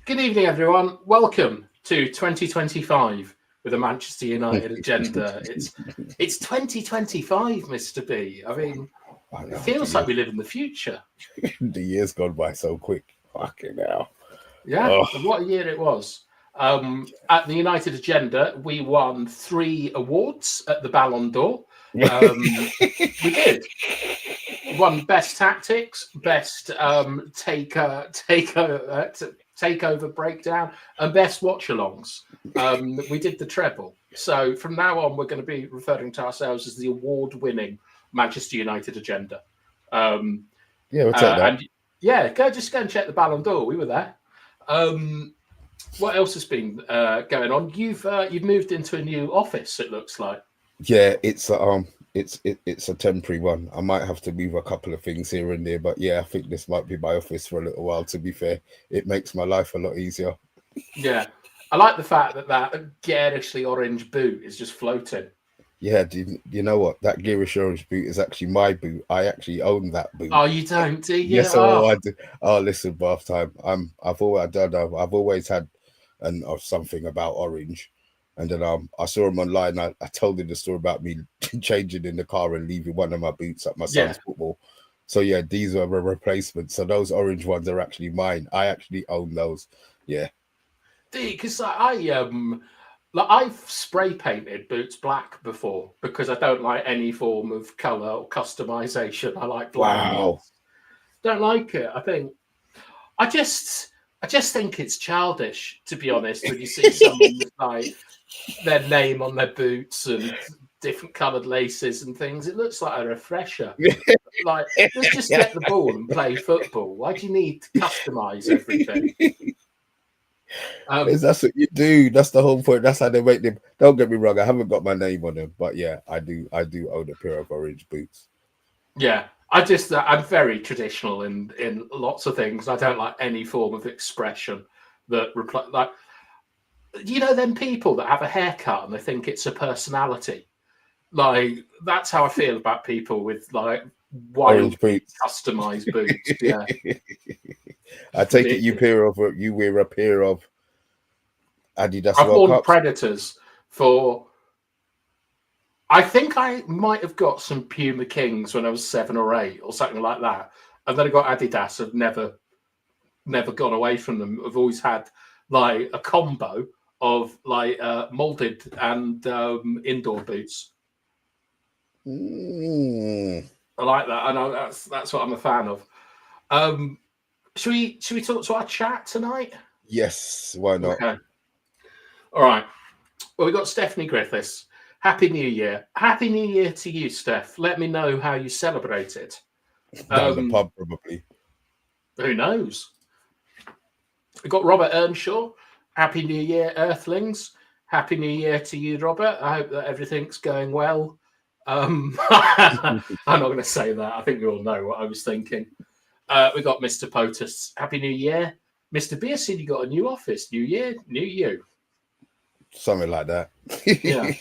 Good evening, everyone. Welcome to 2025 with a Manchester United agenda. It's 2025, Mr. B. I mean, it feels like we live in the future. The year's gone by so quick. Fucking hell. Yeah, and what a year it was. At the United agenda, we won 3 awards at the Ballon d'Or. We did. Won best tactics, best takeover breakdown, and best watchalongs. We did the treble. So from now on, we're going to be referring to ourselves as the award-winning Manchester United agenda. Yeah, we'll take that. And yeah, go and check the Ballon d'Or. We were there. What else has been going on? You've moved into a new office. It looks like. Yeah, it's a temporary one. I might have to move a couple of things here and there, but yeah, I think this might be my office for a little while. To be fair, it makes my life a lot easier. Yeah, I like the fact that garishly orange boot is just floating. Yeah, you know what? That garish orange boot is actually my boot. I actually own that boot. Oh, you don't, do you? Yes, I do. Oh, listen, bath time. I've always had something about orange. And then I saw him online. I told him the story about me changing in the car and leaving one of my boots at my son's football. So yeah, these are a replacement. So those orange ones are actually mine. I actually own those. Yeah. Because I've spray painted boots black before because I don't like any form of colour or customization. I like black. Wow. Don't like it. I just think it's childish, to be honest, when you see someone with like their name on their boots and different coloured laces and things. It looks like a refresher. Like, let's just get the ball and play football. Why do you need to customise everything? That's what you do. That's the whole point. That's how they make them. Don't get me wrong. I haven't got my name on them, but yeah, I do own a pair of orange boots. Yeah. I'm very traditional in lots of things. I don't like any form of expression that like, you know, them people that have a haircut and they think it's a personality. Like, that's how I feel about people with like wild boots, customized boots. Yeah. I take it you wear a pair of Adidas. I've worn Predators for. I think I might have got some Puma Kings when I was 7 or 8 or something like that. And then I got Adidas. I've never gone away from them. I've always had like a combo of like molded and indoor boots. I like that. I know that's what I'm a fan of. Should we talk to our chat tonight? Yes, why not? Okay. All right. Well, we got Stephanie Griffiths. Happy New Year. Happy New Year to you, Steph. Let me know how you celebrated. Down the pub, probably. Who knows? We got Robert Earnshaw. Happy New Year, Earthlings. Happy New Year to you, Robert. I hope that everything's going well. I'm not going to say that. I think we all know what I was thinking. We got Mr. POTUS. Happy New Year. Mr. B, I see you got a new office. New year, new you. Something like that. Yeah.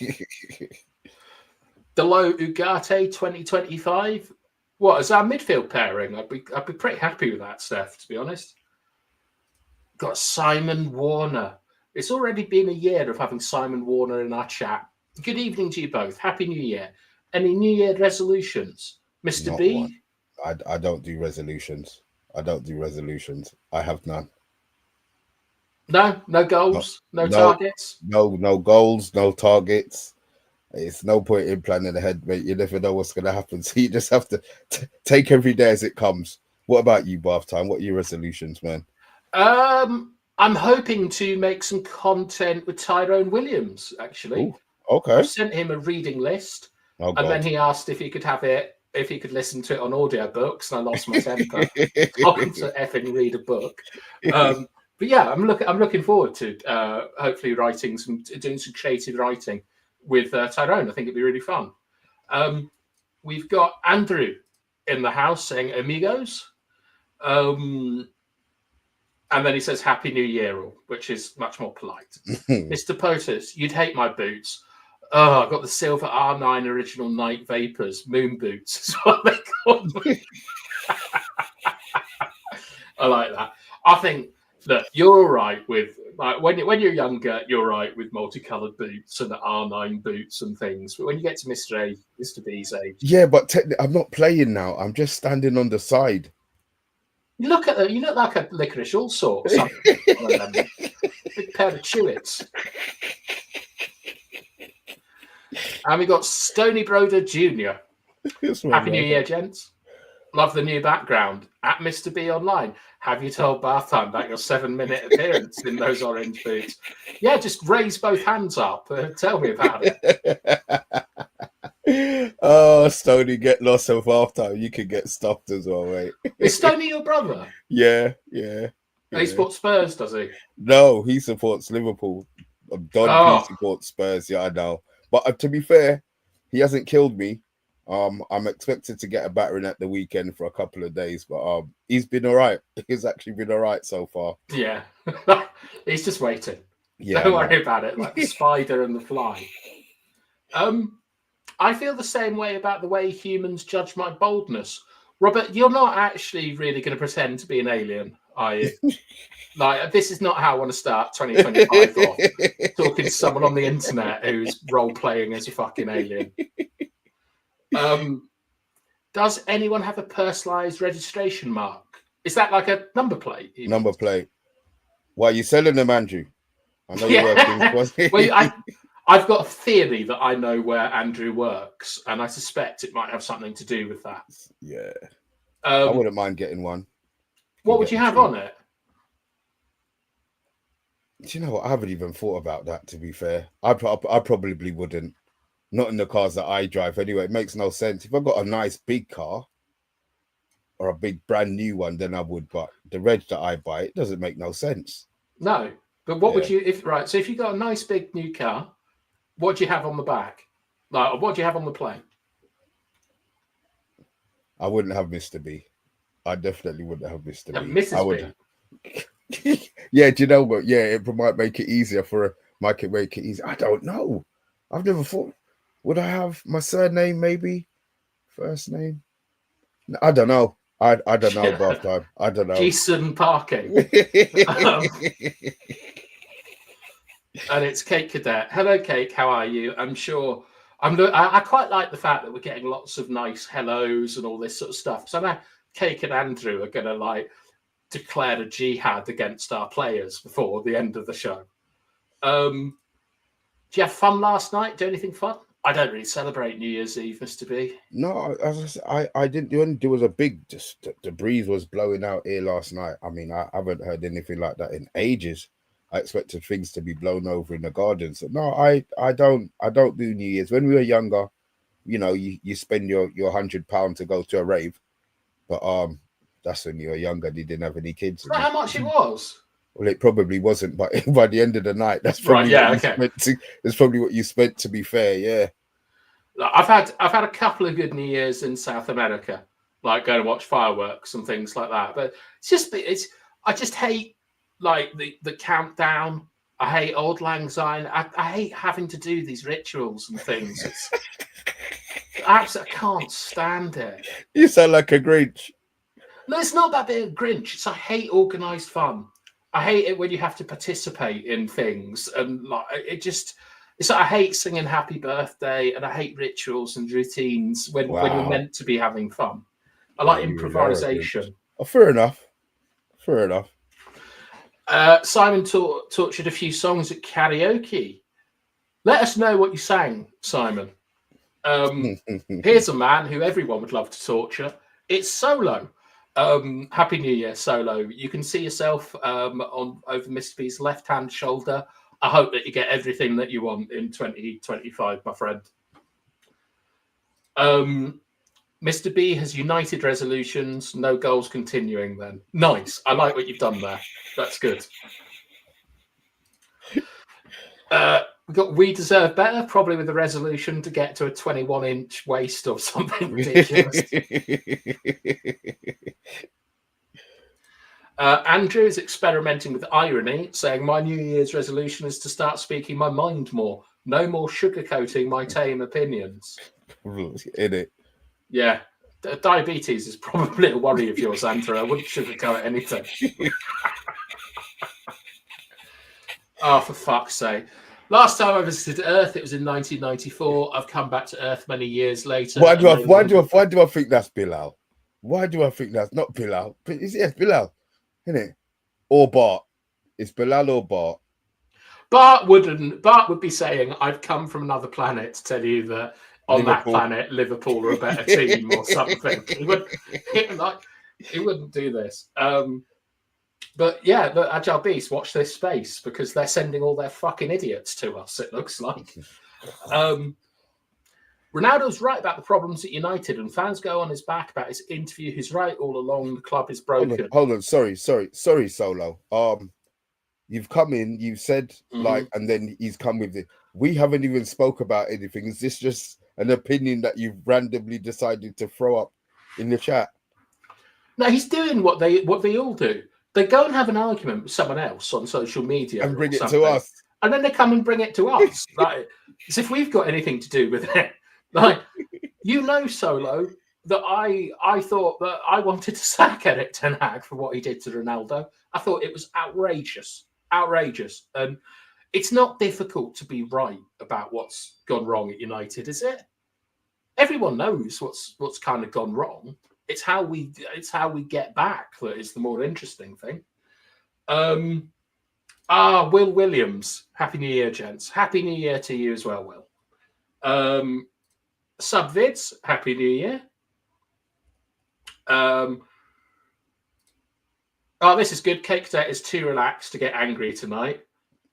Delo Ugarte 2025. What is our midfield pairing? I'd be pretty happy with that, Steph, to be honest. Got Simon Warner. It's already been a year of having Simon Warner in our chat. Good evening to you both. Happy New Year. Any New Year resolutions? Mr. Not B? One. I don't do resolutions. I have none. No goals, no targets. No goals, no targets. It's no point in planning ahead, mate. You never know what's going to happen. So you just have to take every day as it comes. What about you, Bath Time? What are your resolutions, man? I'm hoping to make some content with Tyrone Williams, actually. Ooh, okay. I sent him a reading list, and then he asked if he could have it, if he could listen to it on audiobooks, and I lost my temper. Time to effing read a book. But yeah, I'm looking forward to hopefully doing some creative writing with Tyrone. I think it'd be really fun. We've got Andrew in the house saying amigos. And then he says Happy New Year, which is much more polite. Mr. POTUS, you'd hate my boots. Oh, I've got the silver R9 original Night Vapors moon boots. Is what they call them. I like that. I think Look, you're all right with like when you're younger, you're all right with multicolored boots and R9 boots and things. But when you get to Mr. B's age, Yeah, but I'm not playing now. I'm just standing on the side. you look like a licorice all sorts. Big pair of Chewits. And we got Stony Broder Jr. Happy New Year, gents. Love the new background. At Mr. B Online. Have you told Bath Time about your 7-minute appearance in those orange boots? Yeah, just raise both hands up. Tell me about it. Oh, Stony, get lost of Bath Time. You can get stuffed as well, mate. Is Stony your brother? Yeah. He supports Spurs, does he? No, he supports Liverpool. He supports Spurs. Yeah, I know. But to be fair, he hasn't killed me. I'm expected to get a battering at the weekend for a couple of days, but he's been all right. He's actually been all right so far. Yeah, he's just waiting. Yeah, don't worry about it. Like the spider and the fly. I feel the same way about the way humans judge my boldness. Robert, you're not actually really going to pretend to be an alien, are you? Like, this is not how I want to start 2025 off. Talking to someone on the internet who's role-playing as a fucking alien. Does anyone have a personalised registration mark? Is that like a number plate? Number plate. Why are you selling them, Andrew? I know you're working. Well, I've got a theory that I know where Andrew works, and I suspect it might have something to do with that. Yeah. I wouldn't mind getting one. What would you have on it? Do you know what? I haven't even thought about that, to be fair. I probably wouldn't. Not in the cars that I drive anyway. It makes no sense. If I've got a nice big car or a big brand new one, then I would. But the reg that I buy, it doesn't make no sense. No. But what would you, so if you got a nice big new car, what do you have on the back? Like, what do you have on the plate? I wouldn't have Mr. B. I definitely wouldn't have Mr. B. Mrs. B. Yeah, do you know what? Yeah, it might make it easier make it easy. I don't know. I've never thought. Would I have my surname, maybe? First name? I don't know. I don't know, Bath Time. I don't know. Jason Parking. And it's Kate Cadet. Hello, Kate. How are you? I'm sure. I quite like the fact that we're getting lots of nice hellos and all this sort of stuff. So now Kate and Andrew are going to like declare a jihad against our players before the end of the show. Do you have fun last night? Do anything fun? I don't really celebrate New Year's Eve, Mr. B. No, as I said, I didn't. There was a big, just the breeze was blowing out here last night. I mean, I haven't heard anything like that in ages. I expected things to be blown over in the garden. So no, I don't do New Year's. When we were younger, you know, you spend your £100 to go to a rave, but that's when you were younger. You didn't have any kids. Is that how much it was? Well, it probably wasn't, but by the end of the night, that's probably that's probably what you spent. To be fair, yeah. I've had a couple of good New Years in South America, like going to watch fireworks and things like that. But I just hate like the countdown. I hate Auld Lang Syne. I hate having to do these rituals and things. I can't stand it. You sound like a Grinch. No, it's not about being a Grinch. I hate organised fun. I hate it when you have to participate in things, and like I hate singing Happy Birthday, and I hate rituals and routines when you're meant to be having fun. I like improvisation. Oh, fair enough. Simon tortured a few songs at karaoke. Let us know what you sang, Simon. Here's a man who everyone would love to torture. It's Solo. Happy New Year, Solo. You can see yourself over Mr. B's left-hand shoulder. I hope that you get everything that you want in 2025, my friend. Mr. B has united resolutions, no goals continuing then. Nice. I like what you've done there. That's good. We got We Deserve Better, probably with a resolution to get to a 21-inch waist or something ridiculous. Andrew is experimenting with irony, saying my New Year's resolution is to start speaking my mind more. No more sugarcoating my tame opinions. In it. Yeah. Diabetes is probably a worry of yours, Andrew. I wouldn't sugarcoat anything. Oh, for fuck's sake. Last time I visited Earth, it was in 1994. I've come back to Earth many years later. Why do I think that's Bilal? Why do I think that's not Bilal? It's Bilal, isn't it? Or Bart. It's Bilal or Bart. Bart would be saying, I've come from another planet to tell you that on that planet, Liverpool are a better team or something. He wouldn't do this. But yeah, the Agile Beast, watch this space because they're sending all their fucking idiots to us, it looks like. Ronaldo's right about the problems at United, and fans go on his back about his interview. He's right all along. The club is broken. Hold on. Sorry, Solo. You've come in, you've said and then he's come with it. We haven't even spoke about anything. Is this just an opinion that you've randomly decided to throw up in the chat? No, he's doing what they all do. They go and have an argument with someone else on social media and bring it to us, and then they come and bring it to us, like as if we've got anything to do with it. Like, Solo, that I thought that I wanted to sack Erik ten Hag for what he did to Ronaldo. I thought it was outrageous, and it's not difficult to be right about what's gone wrong at United, is it? Everyone knows what's kind of gone wrong. It's how we get back that is the more interesting thing. Will Williams, Happy New Year, gents. Happy New Year to you as well, Will. Subvids, Happy New Year. This is good. Cake Day is too relaxed to get angry tonight.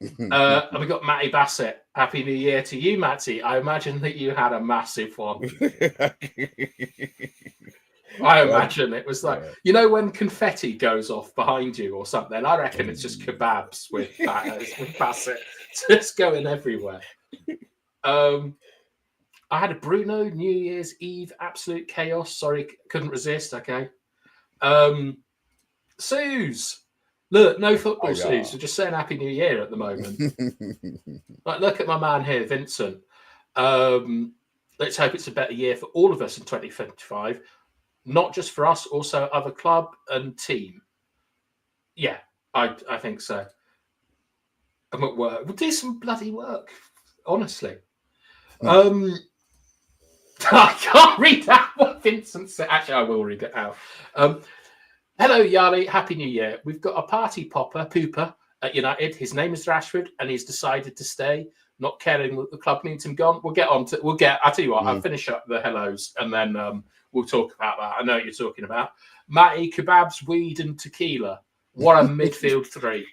And we got Matty Bassett. Happy New Year to you, Matty. I imagine that you had a massive one. I imagine it was like, when confetti goes off behind you or something, I reckon it's just kebabs with Bassett just going everywhere. I had a Bruno New Year's Eve absolute chaos. Sorry, couldn't resist. Okay. Suze. Look, no football, Suze. We're just saying Happy New Year at the moment. Like, look at my man here, Vincent. Let's hope it's a better year for all of us in 2025. Not just for us, also other club and team. Yeah, I think so. I'm at work. We'll do some bloody work, honestly. I can't read out what Vincent said. Actually, I will read it out. Hello, Yali. Happy New Year. We've got a party pooper at United. His name is Rashford, and he's decided to stay, not caring that the club needs him gone. I'll tell you what, I'll finish up the hellos, and then we'll talk about that. I know what you're talking about. Matty, kebabs, weed, and tequila. What a midfield three.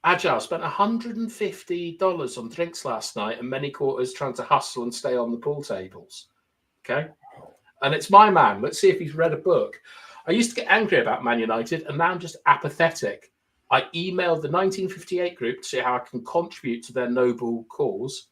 Agile spent $150 on drinks last night and many quarters trying to hustle and stay on the pool tables. Okay. And it's my man. Let's see if he's read a book. I used to get angry about Man United, and now I'm just apathetic. I emailed the 1958 group to see how I can contribute to their noble cause.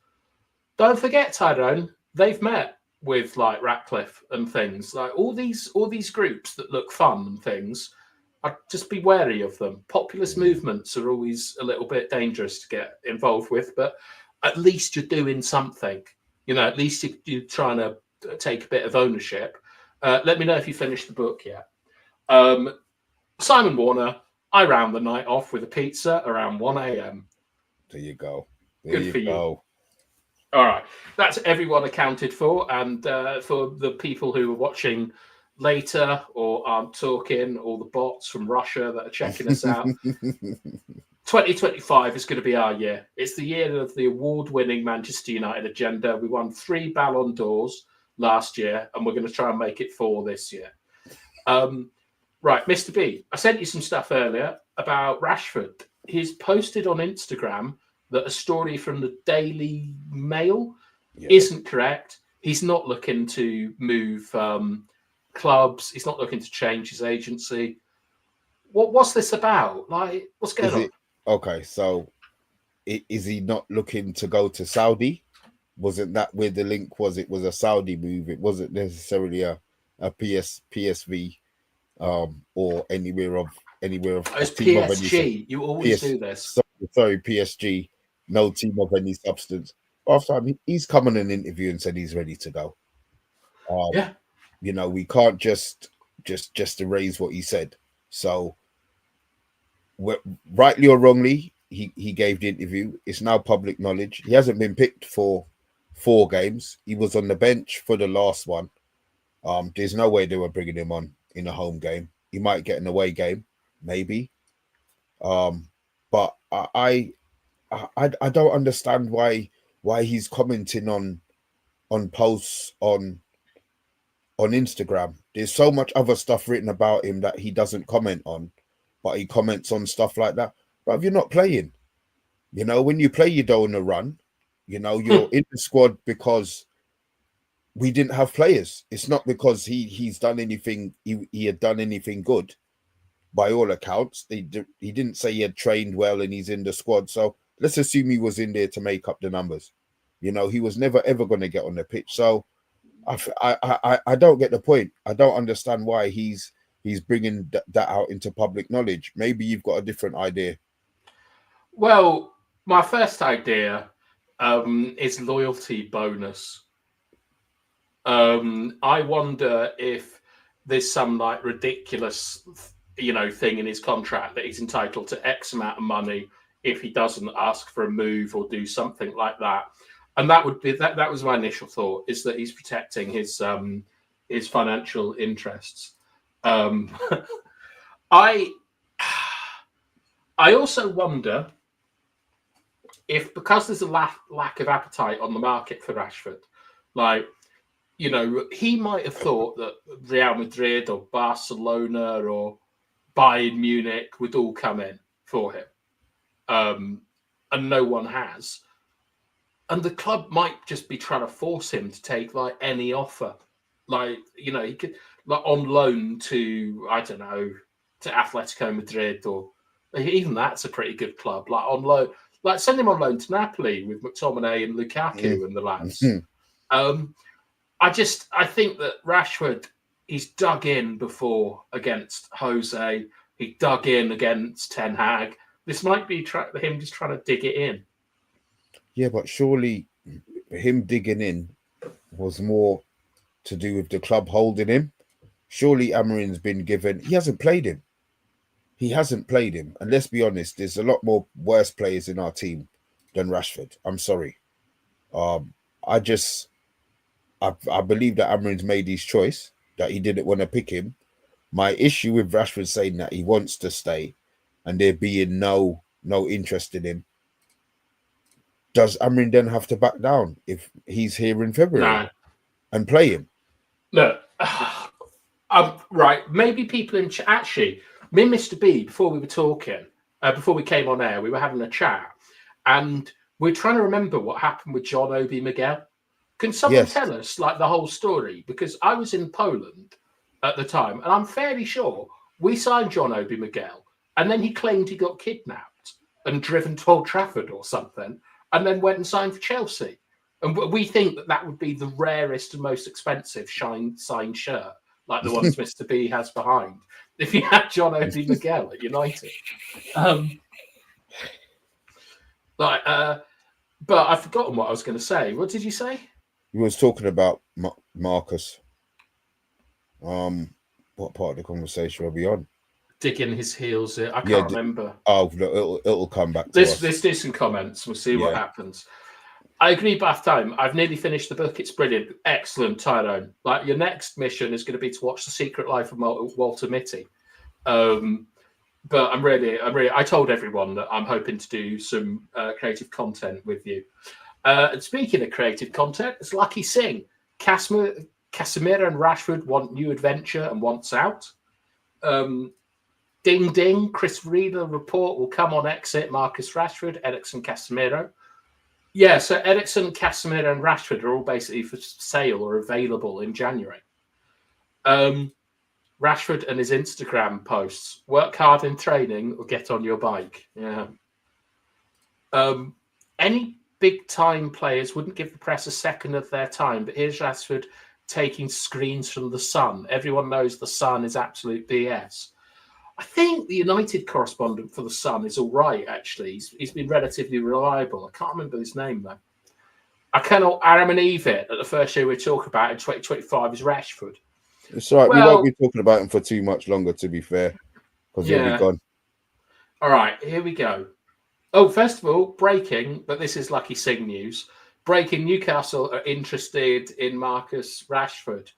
Don't forget, Tyrone, they've met with like Ratcliffe and things. Like all these groups that look fun and things. I'd just be wary of them. Populist movements are always a little bit dangerous to get involved with, but at least you're doing something. At least you're trying to take a bit of ownership. Let me know if you finished the book yet. Simon Warner, I round the night off with a pizza around 1 a.m. There you go. Good for you. All right. That's everyone accounted for. And for the people who are watching later or aren't talking, all the bots from Russia that are checking us out, 2025 is going to be our year. It's the year of the award-winning Manchester United agenda. We won 3 Ballon d'Ors last year, and we're going to try and make it 4 this year. Right, Mr. B, I sent you some stuff earlier about Rashford. He's posted on Instagram that a story from the Daily Mail isn't correct. He's not looking to move clubs. He's not looking to change his agency. What's this about? Like, what's going on? Okay, so is he not looking to go to Saudi? Wasn't that where the link was? It was a Saudi move. It wasn't necessarily a PSV or anywhere of it's PSG. You always do this. Sorry, PSG. No team of any substance. After he's come on an interview and said he's ready to go. We can't just erase what he said. So rightly or wrongly, he gave the interview. It's now public knowledge. He hasn't been picked for 4 games. He was on the bench for the last one. There's no way they were bringing him on in a home game. He might get an away game, maybe. But I don't understand why he's commenting on posts on Instagram. There's so much other stuff written about him that he doesn't comment on, but he comments on stuff like that. But if you're not playing, when you play, you don't want to run. You're in the squad because we didn't have players. It's not because he's done anything. He had done anything good, by all accounts. He didn't say he had trained well and he's in the squad. So let's assume he was in there to make up the numbers. He was never ever going to get on the pitch. So I don't get the point. I don't understand why he's bringing that out into public knowledge. Maybe you've got a different idea. Well, my first idea is loyalty bonus. I wonder if there's some like ridiculous, thing in his contract that he's entitled to X amount of money if he doesn't ask for a move or do something like that. And that would be that was my initial thought, is that he's protecting his financial interests. I also wonder if, because there's a lack of appetite on the market for Rashford, like, he might have thought that Real Madrid or Barcelona or Bayern Munich would all come in for him, and no one has. And the club might just be trying to force him to take like any offer. Like, he could, like, on loan to, I don't know, to Atletico Madrid, or even that's a pretty good club. Like, on loan, like, send him on loan to Napoli with McTominay and Lukaku and the lads. I think that Rashford, he's dug in before against Jose. He dug in against Ten Hag. This might be him just trying to dig it in. Yeah, but surely him digging in was more to do with the club holding him. Surely Amorim's been given... He hasn't played him. And let's be honest, there's a lot more worse players in our team than Rashford. I'm sorry. I believe that Amorim's made his choice, that he didn't want to pick him. My issue with Rashford saying that he wants to stay and there being no interest in him, does Amorim then have to back down if he's here in February and play him? Look, right. Maybe people in actually, me and Mr. B, before we were talking, before we came on air, we were having a chat, and we're trying to remember what happened with John Obi Miguel. Can someone tell us like the whole story? Because I was in Poland at the time, and I'm fairly sure we signed John Obi Miguel, and then he claimed he got kidnapped and driven to Old Trafford or something, and then went and signed for Chelsea. And we think that would be the rarest and most expensive signed shirt, like the ones Mr. B has behind, if you had John Obi Miguel at United. But I've forgotten what I was going to say. What did you say? You was talking about Marcus. What part of the conversation were we on? Digging his heels in. I can't remember. Oh, it'll come back to us. Let's do some comments. We'll see what happens. I agree, Bath Time. I've nearly finished the book. It's brilliant. Excellent, Tyrone. Like, your next mission is going to be to watch The Secret Life of Walter Mitty. But I told everyone that I'm hoping to do some creative content with you. And speaking of creative content, it's Lucky Singh. Casemiro and Rashford want new adventure and wants out. Ding ding, Chris Reader report will come on exit. Marcus Rashford, Eriksen, Casemiro. Yeah, so Eriksen, Casemiro, and Rashford are all basically for sale or available in January. Rashford and his Instagram posts: work hard in training or get on your bike. Yeah. Any big time players wouldn't give the press a second of their time, but here's Rashford taking screens from the Sun. Everyone knows the Sun is absolute BS. I think the United correspondent for the Sun is all right, actually. He's been relatively reliable. I can't remember his name, though. I cannot Aram and Eve it at the first year we talk about in 2025 is Rashford. It's all right. We won't be talking about him for too much longer, to be fair, because he'll be gone. All right, here we go. Oh, first of all, breaking, but this is Lucky Singh news. Breaking: Newcastle are interested in Marcus Rashford.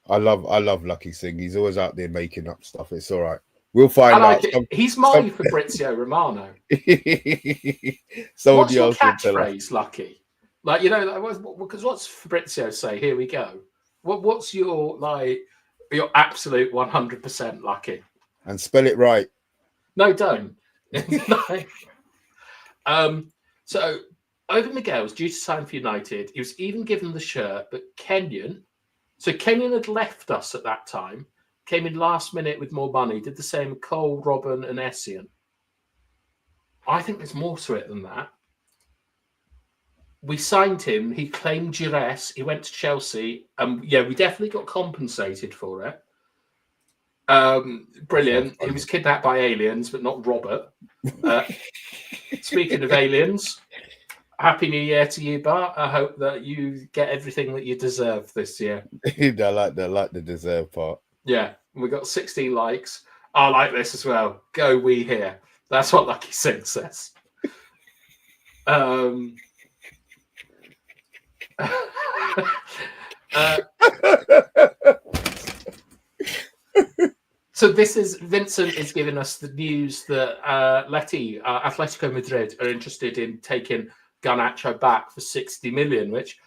I love Lucky Singh. He's always out there making up stuff. It's all right. We'll I find like out. it. He's my Fabrizio Romano. Somebody What's your else will tell us. catchphrase, Lucky? Like, you know, because what's Fabrizio say? Here we go. What's your your absolute 100% Lucky? And spell it right. No, don't. So Owen Miguel's due to sign for United. He was even given the shirt, but Kenyon. So Kenyon had left us at that time. Came in last minute with more money. Did the same with Cole, Robin, and Essien. I think there's more to it than that. We signed him. He claimed duress. He went to Chelsea. Yeah, we definitely got compensated for it. Brilliant. He was kidnapped by aliens, but not Robert. Speaking of aliens, Happy New Year to you, Bart. I hope that you get everything that you deserve this year. I like the deserve part. Yeah, we got 16 likes. I like this as well. Go we here. That's what Lucky Singh says. So this is Vincent is giving us the news that Atletico Madrid are interested in taking Garnacho back for 60 million, which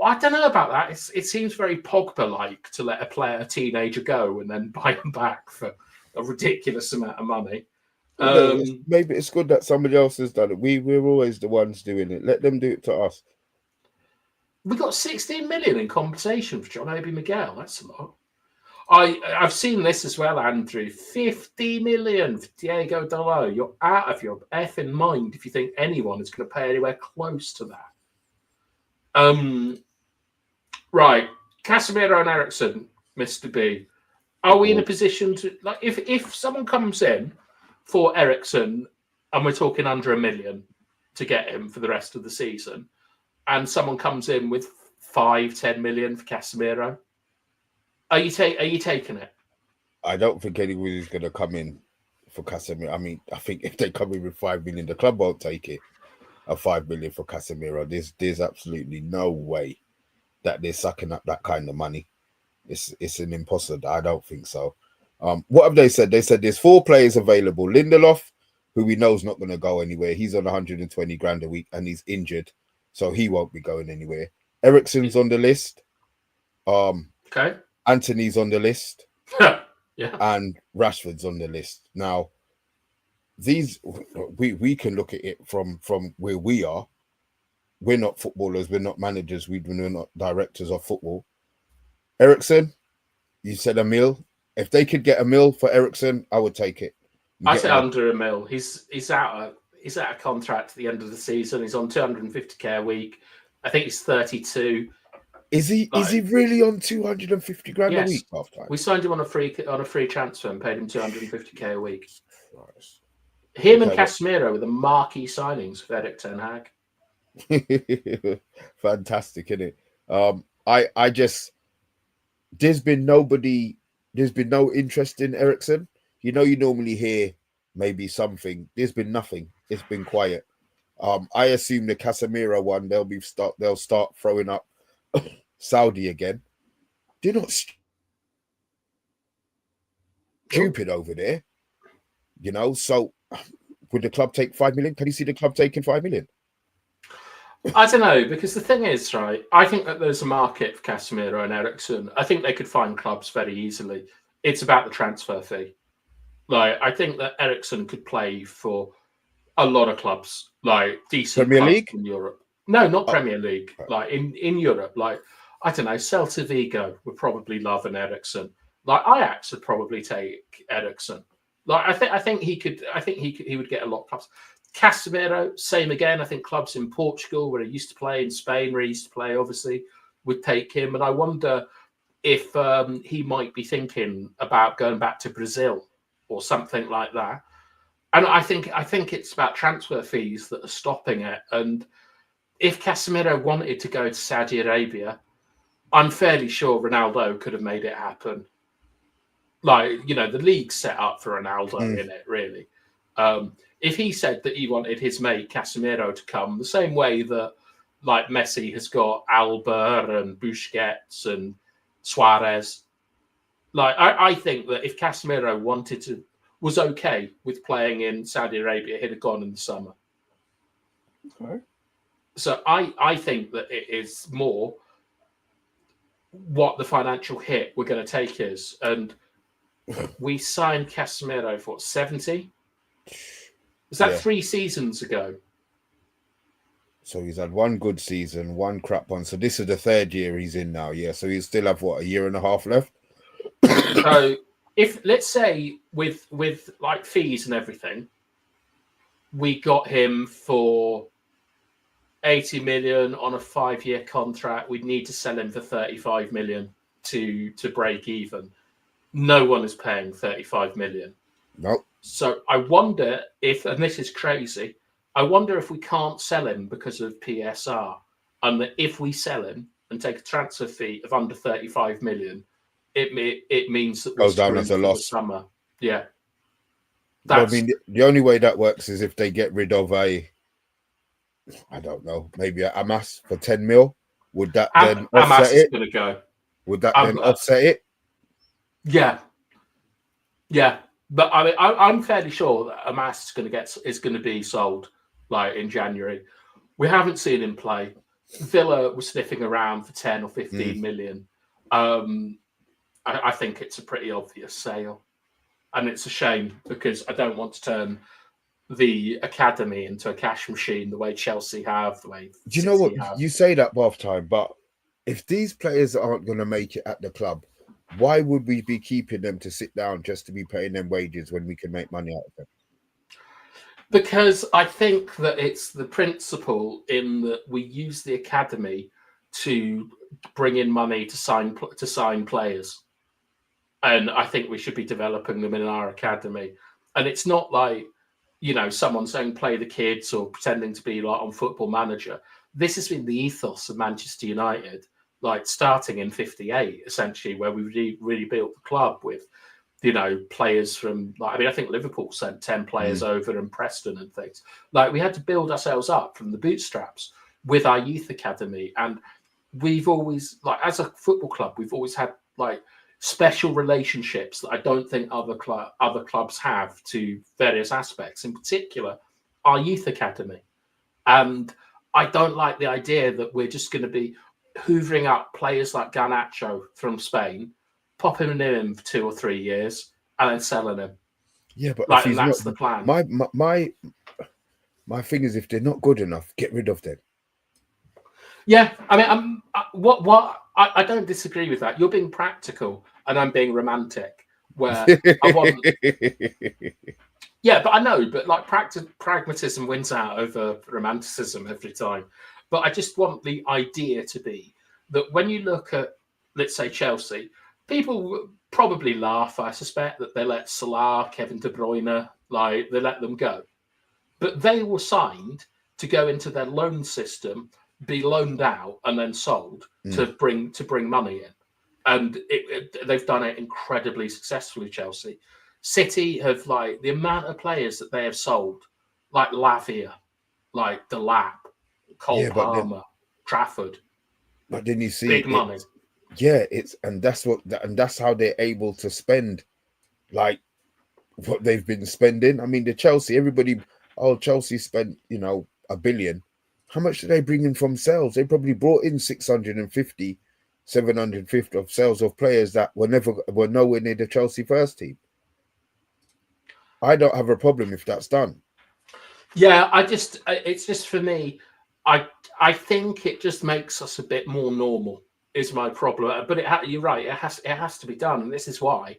I don't know about that. It seems very Pogba-like to let a teenager go and then buy him back for a ridiculous amount of money. Maybe it's good that somebody else has done it. We're always the ones doing it. Let them do it to us. We got 16 million in compensation for John Obi Miguel. That's a lot. I've seen this as well, Andrew. 50 million for Diego Dalot. You're out of your effing mind if you think anyone is going to pay anywhere close to that. Right, Casemiro and Eriksen, Mr. B. Are we in a position to, like, if someone comes in for Eriksen and we're talking under $1 million to get him for the rest of the season, and someone comes in with 5-10 million for Casemiro, are you taking it? I don't think anybody's going to come in for Casemiro. I mean, I think if they come in with 5 million, the club won't take it. A 5 million for Casemiro. There's absolutely no way that they're sucking up that kind of money. It's an impossible. I don't think so. What have they said? They said there's 4 players available. Lindelof, who we know is not going to go anywhere. He's on 120 grand a week and he's injured, so he won't be going anywhere. Eriksen's on the list. Okay. Anthony's on the list. Yeah. And Rashford's on the list. Now, these we can look at it from where we are. We're not footballers. We're not managers. We're not directors of football. Eriksen, you said $1 million. If they could get $1 million for Eriksen, I would take it. I say under $1 million. He's out of contract at the end of the season. He's on 250k a week. I think he's 32. Is he really on 250 grand a week? Half-time? We signed him on a free transfer and paid him 250k a week. Nice. Him and Casemiro were the marquee signings for Erik ten Hag. Fantastic, isn't it? I just there's been no interest in Eriksen. You normally hear maybe something. There's been nothing. It's been quiet. I assume the Casemiro one they'll start throwing up Saudi again. They're not stupid over there, so would the club take 5 million? Can you see the club taking 5 million? I don't know, because the thing is, right, I think that there's a market for Casemiro and Eriksen. I think they could find clubs very easily. It's about the transfer fee. Like, I think that Eriksen could play for a lot of clubs, like decent Premier clubs League in Europe. No, not Premier League. Like in Europe, like, I don't know, Celta Vigo would probably love an Eriksen. Like Ajax would probably take Eriksen. Like I think he would get a lot of clubs. Casemiro, same again. I think clubs in Portugal, where he used to play, in Spain, where he used to play, obviously, would take him. And I wonder if he might be thinking about going back to Brazil or something like that. And I think it's about transfer fees that are stopping it. And if Casemiro wanted to go to Saudi Arabia, I'm fairly sure Ronaldo could have made it happen. Like, the league's set up for Ronaldo in it, really. If he said that he wanted his mate Casemiro to come, the same way that like Messi has got Alba and Busquets and Suarez, like I think that if Casemiro was okay with playing in Saudi Arabia, he'd have gone in the summer. Okay. So I think that it is more what the financial hit we're going to take is. And we signed Casemiro for 70. Was that 3 seasons ago? So he's had one good season, one crap one. So this is the 3rd year he's in now. Yeah. So he still have what, a year and a half left? So if let's say with like fees and everything, we got him for 80 million on a 5-year contract, we'd need to sell him for 35 million to break even. No one is paying 35 million. Nope. So I wonder if, and this is crazy, I wonder if we can't sell him because of PSR, and that if we sell him and take a transfer fee of under 35 million, it means that we're goes down as a loss. The summer. Yeah. Well, I mean, the only way that works is if they get rid of I don't know, maybe a Amas for 10 mil. Would that then offset it? Gonna go. Would that then offset it? Yeah. Yeah. But I mean, I'm fairly sure that Amas is going to be sold like in January. We haven't seen him play. Villa was sniffing around for 10 or 15 million. I think it's a pretty obvious sale, and it's a shame because I don't want to turn the academy into a cash machine the way Chelsea have. The way do you know what you say that BATHTIME, but if these players aren't going to make it at the club, why would we be keeping them to sit down just to be paying them wages when we can make money out of them? Because I think that it's the principle in that we use the academy to bring in money to sign players, and I think we should be developing them in our academy. And it's not like, you know, someone saying play the kids or pretending to be like on Football Manager. This has been the ethos of Manchester United, like starting in '58, essentially, where we really built the club with, you know, players from, like, I mean, I think Liverpool sent 10 players over and Preston and things. Like, we had to build ourselves up from the bootstraps with our youth academy. And we've always, like, as a football club, we've always had, like, special relationships that I don't think other clubs have to various aspects, in particular, our youth academy. And I don't like the idea that we're just going to be hoovering up players like Garnacho from Spain, popping him in for 2 or 3 years, and then selling him. Yeah, but like, that's the plan. My thing is, if they're not good enough, get rid of them. Yeah, I mean, I don't disagree with that. You're being practical, and I'm being romantic. Where I want, yeah, but I know, but like pragmatism wins out over romanticism every time. But I just want the idea to be that when you look at, let's say, Chelsea, people probably laugh, I suspect, that they let Salah, Kevin De Bruyne, like, they let them go. But they were signed to go into their loan system, be loaned out, and then sold to bring money in. And they've done it incredibly successfully, Chelsea. City have, like, the amount of players that they have sold, like Lavia, like Delap, Cole Palmer, Trafford. But then you see big money. Yeah, that's how they're able to spend, like, what they've been spending. I mean, Chelsea spent, you know, $1 billion. How much did they bring in from sales? They probably brought in 650, 750 of sales of players that were nowhere near the Chelsea first team. I don't have a problem if that's done. Yeah, it's just for me, I think it just makes us a bit more normal is my problem. But you're right, it has to be done. And this is why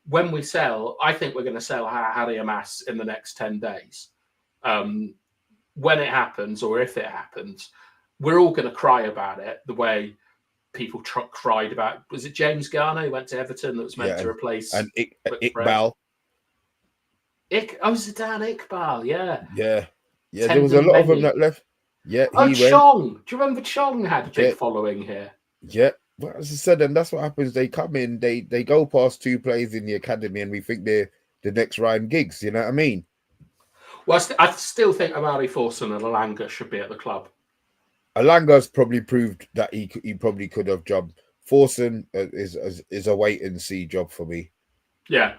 when we sell, I think we're going to sell Harry Amas in the next 10 days. When it happens, or if it happens, we're all going to cry about it the way people cried about, was it James Garner who went to Everton that was meant to replace and Iqbal? Zidane Iqbal, yeah. There was a lot of them that left. Yeah, Chong. Do you remember Chong had a big following here? Yeah, well, as I said, and that's what happens. They come in, they go past 2 players in the academy, and we think they're the next Ryan Giggs. You know what I mean? Well, I still think Amari Forson and Alanga should be at the club. Alanga's probably proved that he probably could have jumped. Forson is a wait and see job for me. Yeah,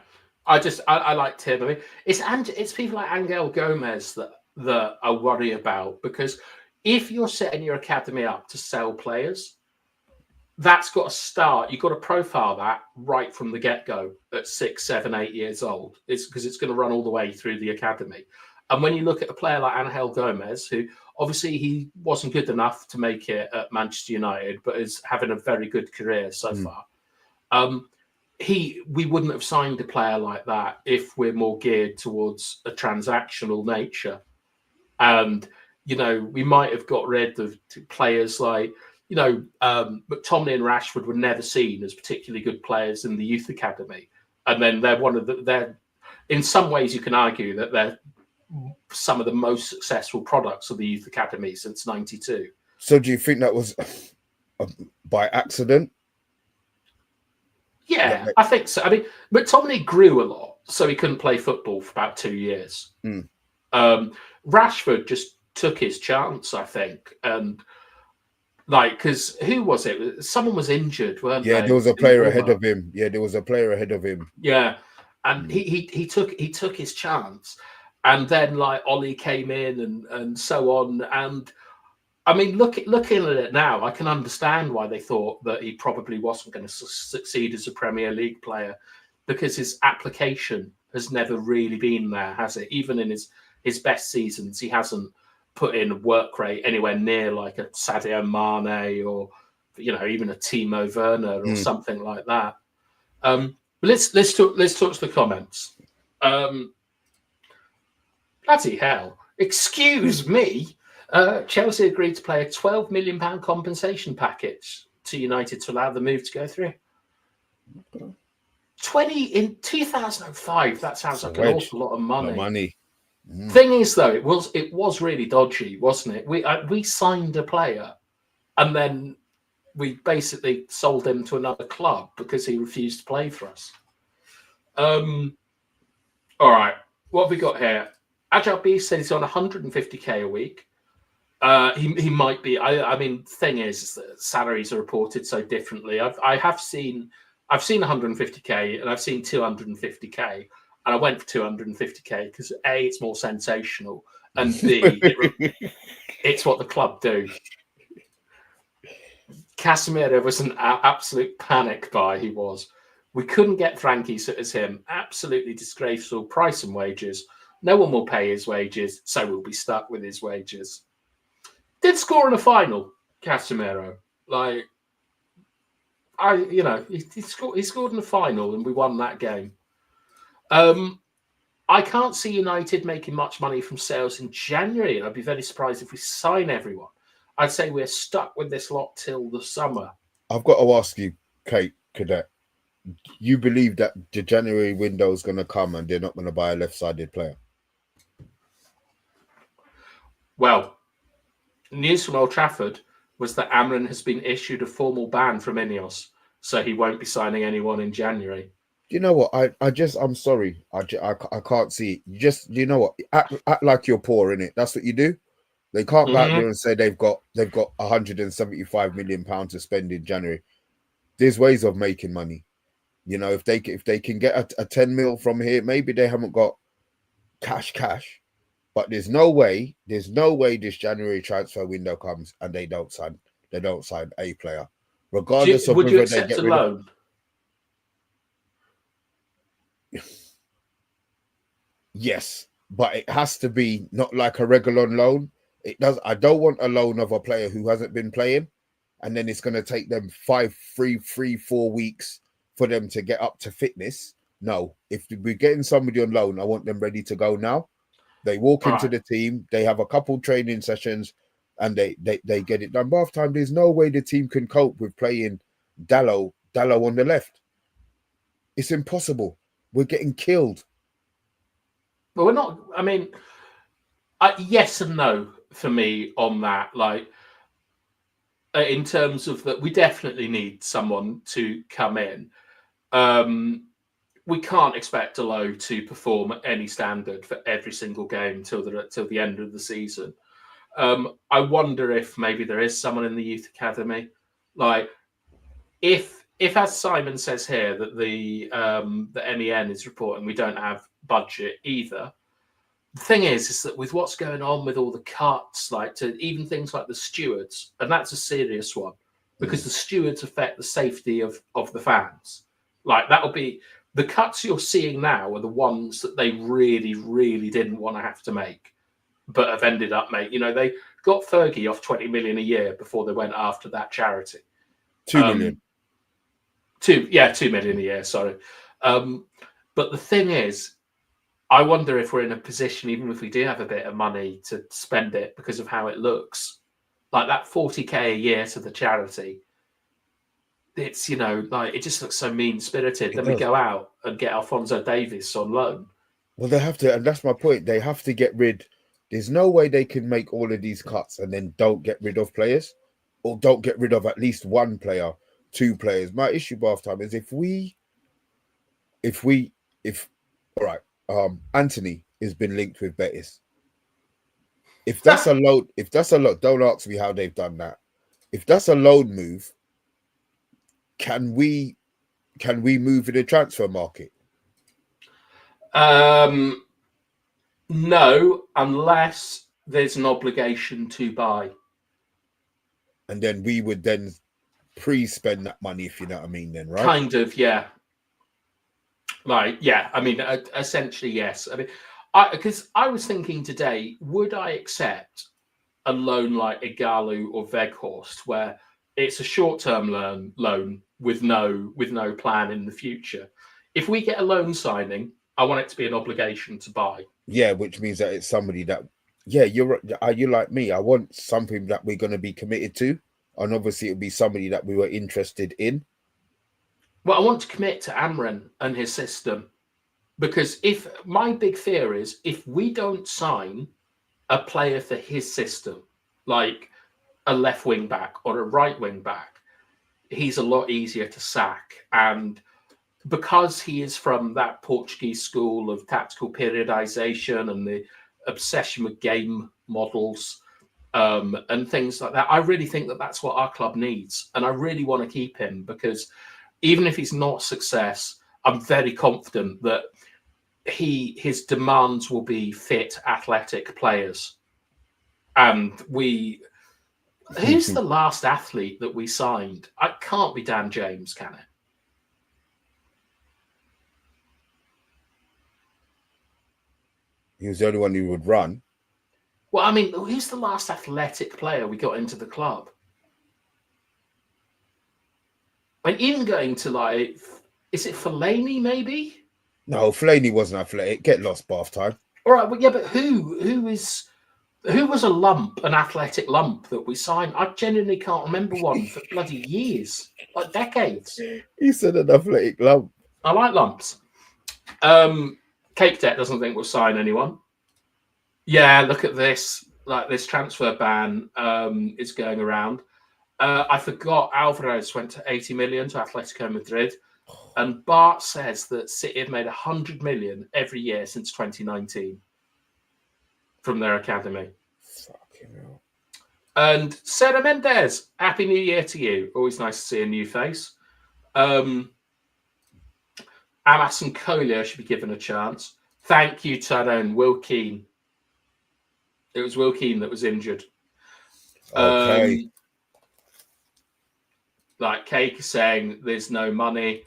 I liked him. I mean, it's people like Angel Gomez that I worry about, because if you're setting your academy up to sell players, that's got to start. You've got to profile that right from the get-go at 6, 7, 8 years old. It's because it's going to run all the way through the academy. And when you look at a player like Angel Gomez, who obviously he wasn't good enough to make it at Manchester United, but is having a very good career so far. We wouldn't have signed a player like that if we're more geared towards a transactional nature. And, we might have got rid of players like, McTominay and Rashford were never seen as particularly good players in the youth academy. And then they're in some ways you can argue that they're some of the most successful products of the youth academy since '92. So do you think that was by accident? Yeah, I think so. I mean, McTominay grew a lot, so he couldn't play football for about 2 years. Rashford just took his chance, I think. And because who was it? Someone was injured, weren't they? Yeah, there was a player ahead of him. Yeah, and he took his chance. And then Ollie came in and so on. And I mean, looking at it now, I can understand why they thought that he probably wasn't going to succeed as a Premier League player, because his application has never really been there, has it? Even in his best seasons, he hasn't put in a work rate anywhere near like a Sadio Mane or even a Timo Werner or something like that. But let's talk to the comments. Bloody hell! Excuse me. Chelsea agreed to play a £12 million compensation package to United to allow the move to go through. 20 in 2005. That sounds like an awful lot of money. Thing is, though, it was really dodgy, wasn't it? We signed a player, and then we basically sold him to another club because he refused to play for us. All right, what have we got here? Agile Beast said he's on 150k a week. He might be. I mean, thing is that salaries are reported so differently. I've seen 150k and I've seen 250k, and I went for 250k because A, it's more sensational, and B, it's what the club do. Casemiro was an absolute panic buy. He was. We couldn't get Frankie as him. Absolutely disgraceful price and wages. No one will pay his wages, so we'll be stuck with his wages. Did score in a final, Casemiro. He scored in the final and we won that game. I can't see United making much money from sales in January, and I'd be very surprised if we sign everyone. I'd say we're stuck with this lot till the summer. I've got to ask you, Kate Cadet, you believe that the January window is going to come and they're not going to buy a left-sided player? Well, news from Old Trafford was that Amran has been issued a formal ban from Ineos, so he won't be signing anyone in January. You know what? I'm sorry. I can't see it. You know what? Act like you're poor, innit? That's what you do. They can't go out there and say they've got 175 million pounds to spend in January. There's ways of making money. If they can get a 10 mil from here, maybe they haven't got cash. But there's no way this January transfer window comes and they don't sign a player, regardless of whether they get rid of. Yes, but it has to be not like a regular loan. I don't want a loan of a player who hasn't been playing, and then it's going to take them 4 weeks for them to get up to fitness. No, if we're getting somebody on loan, I want them ready to go now. They walk into the team, they have a couple training sessions, and they get it done. Bath-time, there's no way the team can cope with playing Dallo on the left. It's impossible. We're getting killed. Well, we're not. I mean, yes and no for me on that. In terms of that, we definitely need someone to come in. we can't expect Delo to perform at any standard for every single game till the end of the season. I wonder if maybe there is someone in the youth academy, like if as Simon says here that the MEN is reporting we don't have budget either. The thing is that with what's going on with all the cuts, like to even things like the stewards, and that's a serious one because the stewards affect the safety of the fans. Like that'll be the cuts you're seeing now are the ones that they really, really didn't want to have to make, but have ended up making. You know, they got Fergie off 20 million a year before they went after that charity. 2 million. 2 million a year. Sorry, but the thing is, I wonder if we're in a position, even if we do have a bit of money, to spend it because of how it looks. Like that 40k a year to the charity. It's, you know, like it just looks so mean-spirited. Then we go out and get Alphonso Davies on loan. Well, they have to, and that's my point. They have to get rid. There's no way they can make all of these cuts and then don't get rid of players, or don't get rid of at least one player, 2 players. My issue, Bathtime, is if all right, Anthony has been linked with Betis. If that's a loan, don't ask me how they've done that. If that's a loan move, can we move in the transfer market? No, unless there's an obligation to buy. And then we would then pre-spend that money, if you know what I mean, then, right? Kind of, yeah. Like, yeah, I mean, essentially, yes. I mean, because I was thinking today, would I accept a loan like Igalu or Weghorst, where it's a short-term loan with no plan in the future? If we get a loan signing, I want it to be an obligation to buy. Yeah, which means that it's somebody that, yeah, you're like me. I want something that we're going to be committed to, and obviously it'll be somebody that we were interested in. Well, I want to commit to Amran and his system, because if my big fear is if we don't sign a player for his system, like a left wing back or a right wing back, he's a lot easier to sack. And because he is from that Portuguese school of tactical periodization and the obsession with game models and things like that, I really think that that's what our club needs. And I really want to keep him, because even if he's not a success, I'm very confident that his demands will be fit, athletic players. And who's the last athlete that we signed? It can't be Dan James, can it? He was the only one who would run. Well, I mean, who's the last athletic player we got into the club? I mean, even going to, like, is it Fellaini maybe? No, Fellaini wasn't athletic. Get lost, Bathtime. All right, well, yeah, but who was an athletic lump that we signed? I genuinely can't remember one for bloody years, like decades. He said an athletic lump. I like lumps. Cake Debt doesn't think we'll sign anyone. Yeah, look at this. Like, this transfer ban is going around. I forgot Alvarez went to 80 million to Atletico Madrid. And Bart says that City have made 100 million every year since 2019 from their academy. Fucking hell. And Sarah Mendes, Happy New Year to you. Always nice to see a new face. Amas and Collier should be given a chance. Thank you, Tyrone. Will Keane. It was Will Keane that was injured. Okay. Like Cake is saying, there's no money.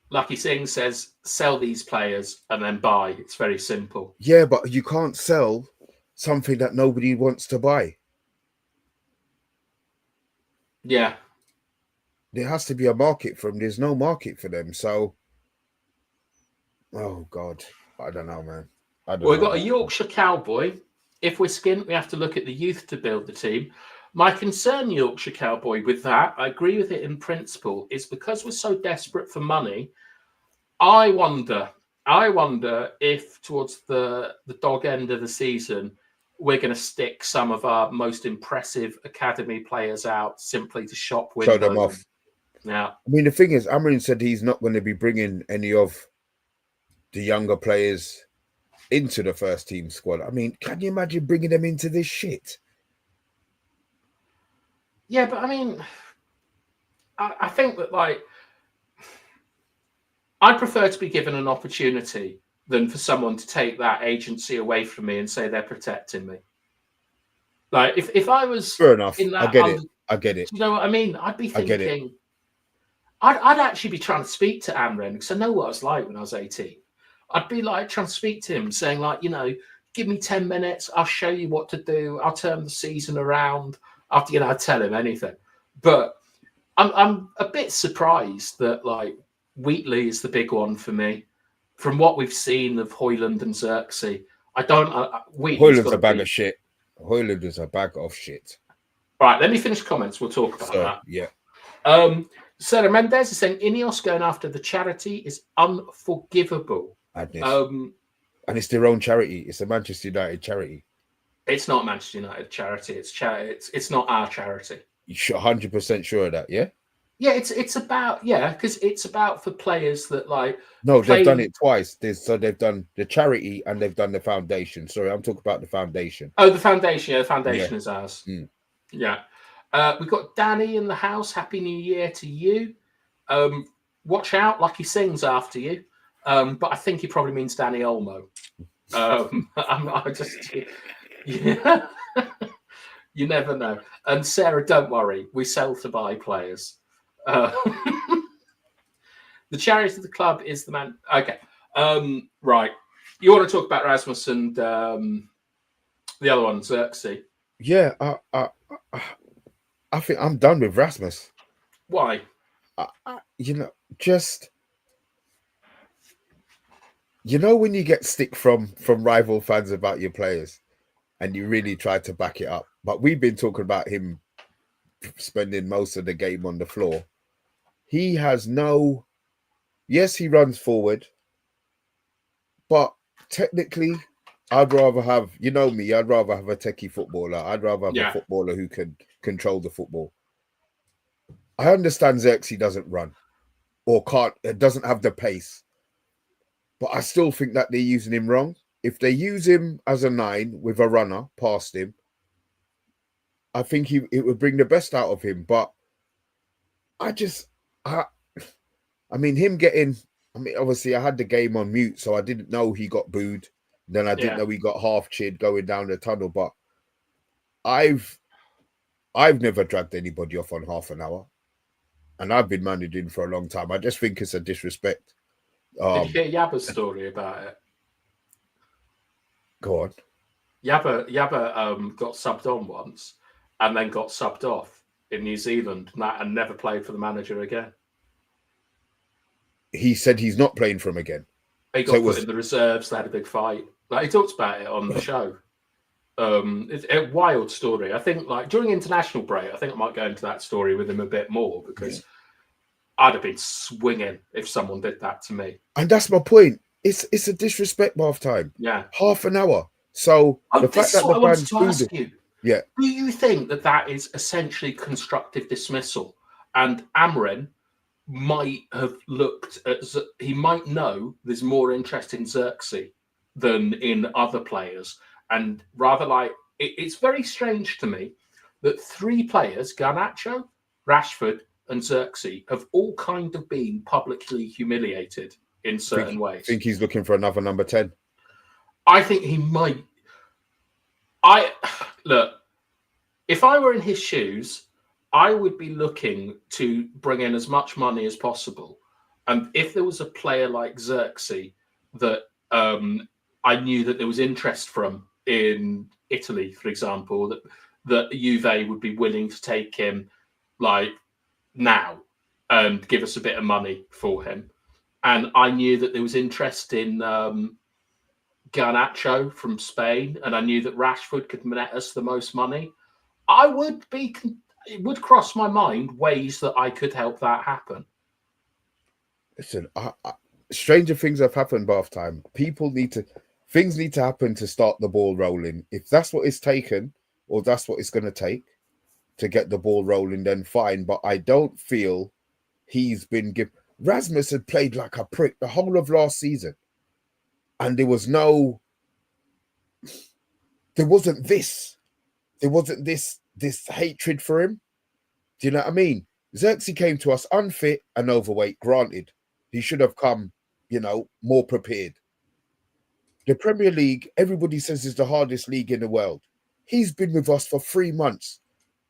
Lucky Singh says, sell these players and then buy. It's very simple. Yeah, but you can't sell something that nobody wants to buy. Yeah. There has to be a market for them. There's no market for them. So, oh, God. I don't know, man. We've got a Yorkshire Cowboy. If we're skint, we have to look at the youth to build the team. My concern, Yorkshire Cowboy, with that, I agree with it in principle, is because we're so desperate for money. I wonder if towards the dog end of the season, we're going to stick some of our most impressive academy players out simply to shop window. Show them off. Yeah. I mean, the thing is, Amorim said he's not going to be bringing any of the younger players into the first team squad. I mean, can you imagine bringing them into this shit? Yeah, but I mean, I think that, like, I'd prefer to be given an opportunity than for someone to take that agency away from me and say they're protecting me. Like, if I was Fair enough. in that, I get it. you know what I mean? I'd be I get it. thinking, I'd actually be trying to speak to Amrin because I know what I was like when I was 18. I'd be like trying to speak to him, saying, like, you know, give me 10 minutes, I'll show you what to do, I'll turn the season around. After, you know, I'd tell him anything. But I'm a bit surprised that, like, Wheatley is the big one for me. From what we've seen of Hoyland and Xerxes, I don't. Hoyland's a bag of shit. Hoyland is a bag of shit. Right, let me finish comments. We'll talk about that. Yeah. Sarah Mendez is saying Ineos going after the charity is unforgivable. And it's their own charity. It's a Manchester United charity. It's not Manchester United charity. It's not our charity. You're 100% sure of that, yeah? Yeah, it's about, because it's about for players that, like. No, they've done it twice. So they've done the charity and they've done the foundation. Sorry, I'm talking about the foundation. Oh, the foundation. Yeah, the foundation is ours. Mm. Yeah. We've got Danny in the house. Happy New Year to you. Watch out, like he sings after you. But I think he probably means Danny Olmo. Yeah. You never know. And Sarah, don't worry. We sell to buy players. The charity of the club is the man. Okay. Right. You want to talk about Rasmus and the other one, Xerxes? Yeah. I think I'm done with Rasmus. Why? When you get stick from rival fans about your players and you really try to back it up. But we've been talking about him spending most of the game on the floor. He has yes, he runs forward, but technically I'd rather have, me, I'd rather have a techie footballer. I'd rather have a footballer who can control the football. I understand Xerxes doesn't run or doesn't have the pace, but I still think that they're using him wrong. If they use him as a 9 with a runner past him, I think it would bring the best out of him. But obviously I had the game on mute, so I didn't know he got booed. Then I didn't know he got half cheered going down the tunnel. But I've never dragged anybody off on half an hour, and I've been managing for a long time. I just think it's a disrespect. Did you hear Yabba's story about it? Go on. Yabba got subbed on once and then got subbed off in New Zealand and never played for the manager again. He said he's not playing for him again. He got put in the reserves. They had a big fight. Like, he talks about it on the show. It's a wild story. I think, like, during international break, I think I might go into that story with him a bit more because I'd have been swinging if someone did that to me. And that's my point. It's a disrespect half time. Yeah. Half an hour. So the fact that I wanted to ask you. Yeah. Do you think that is essentially constructive dismissal? And Amrin might have looked at, he might know there's more interest in Xerxes than in other players. And rather, like, it's very strange to me that 3 players, Garnacho, Rashford, and Xerxes, have all kind of been publicly humiliated in certain ways. I think he's looking for another number 10. I think he might. Look, if I were in his shoes, I would be looking to bring in as much money as possible. And if there was a player like Xerxes that I knew that there was interest from in Italy, for example, that Juve would be willing to take him, like, now and give us a bit of money for him. And I knew that there was interest in Garnacho from Spain, and I knew that Rashford could net us the most money. It would cross my mind ways that I could help that happen. Listen, stranger things have happened half time. Things need to happen to start the ball rolling. If that's what it's taken, or that's what it's going to take to get the ball rolling, then fine. But I don't feel he's been given. Rasmus had played like a prick the whole of last season, and there wasn't this hatred for him. Do you know what I mean? Xerxes came to us unfit and overweight. Granted, he should have come, more prepared. The Premier League, everybody says, is the hardest league in the world. He's been with us for 3 months,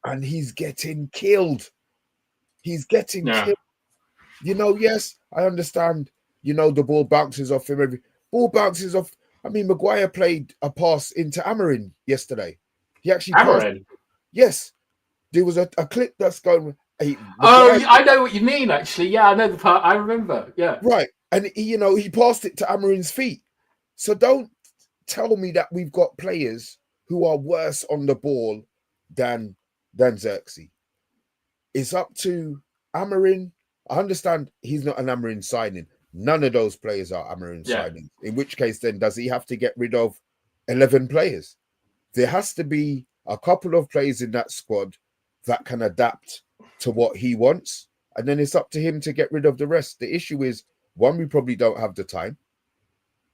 and he's getting killed. He's getting killed. Yes, I understand. The ball bounces off him. Ball bounces off. I mean, Maguire played a pass into Amarin yesterday. He actually passed. Yes. There was a clip that's going. I know what you mean, actually. Yeah, I know the part. I remember. Yeah. Right. And, he passed it to Amarin's feet. So don't tell me that we've got players who are worse on the ball than Xerxes. It's up to Amarin. I understand he's not an Amarin signing. None of those players are Amarin signings. In which case, then, does he have to get rid of 11 players? There has to be a couple of players in that squad that can adapt to what he wants. And then it's up to him to get rid of the rest. The issue is, one, we probably don't have the time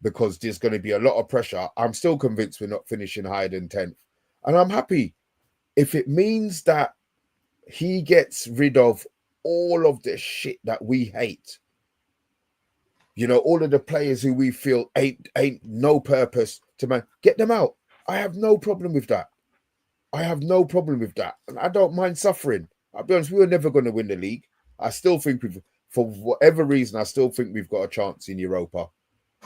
because there's going to be a lot of pressure. I'm still convinced we're not finishing higher than 10th. And I'm happy if it means that he gets rid of all of the shit that we hate. All of the players who we feel ain't no purpose to get them out. I have no problem with that. And I don't mind suffering. I'll be honest, we were never going to win the league. I still think for whatever reason, I still think we've got a chance in Europa.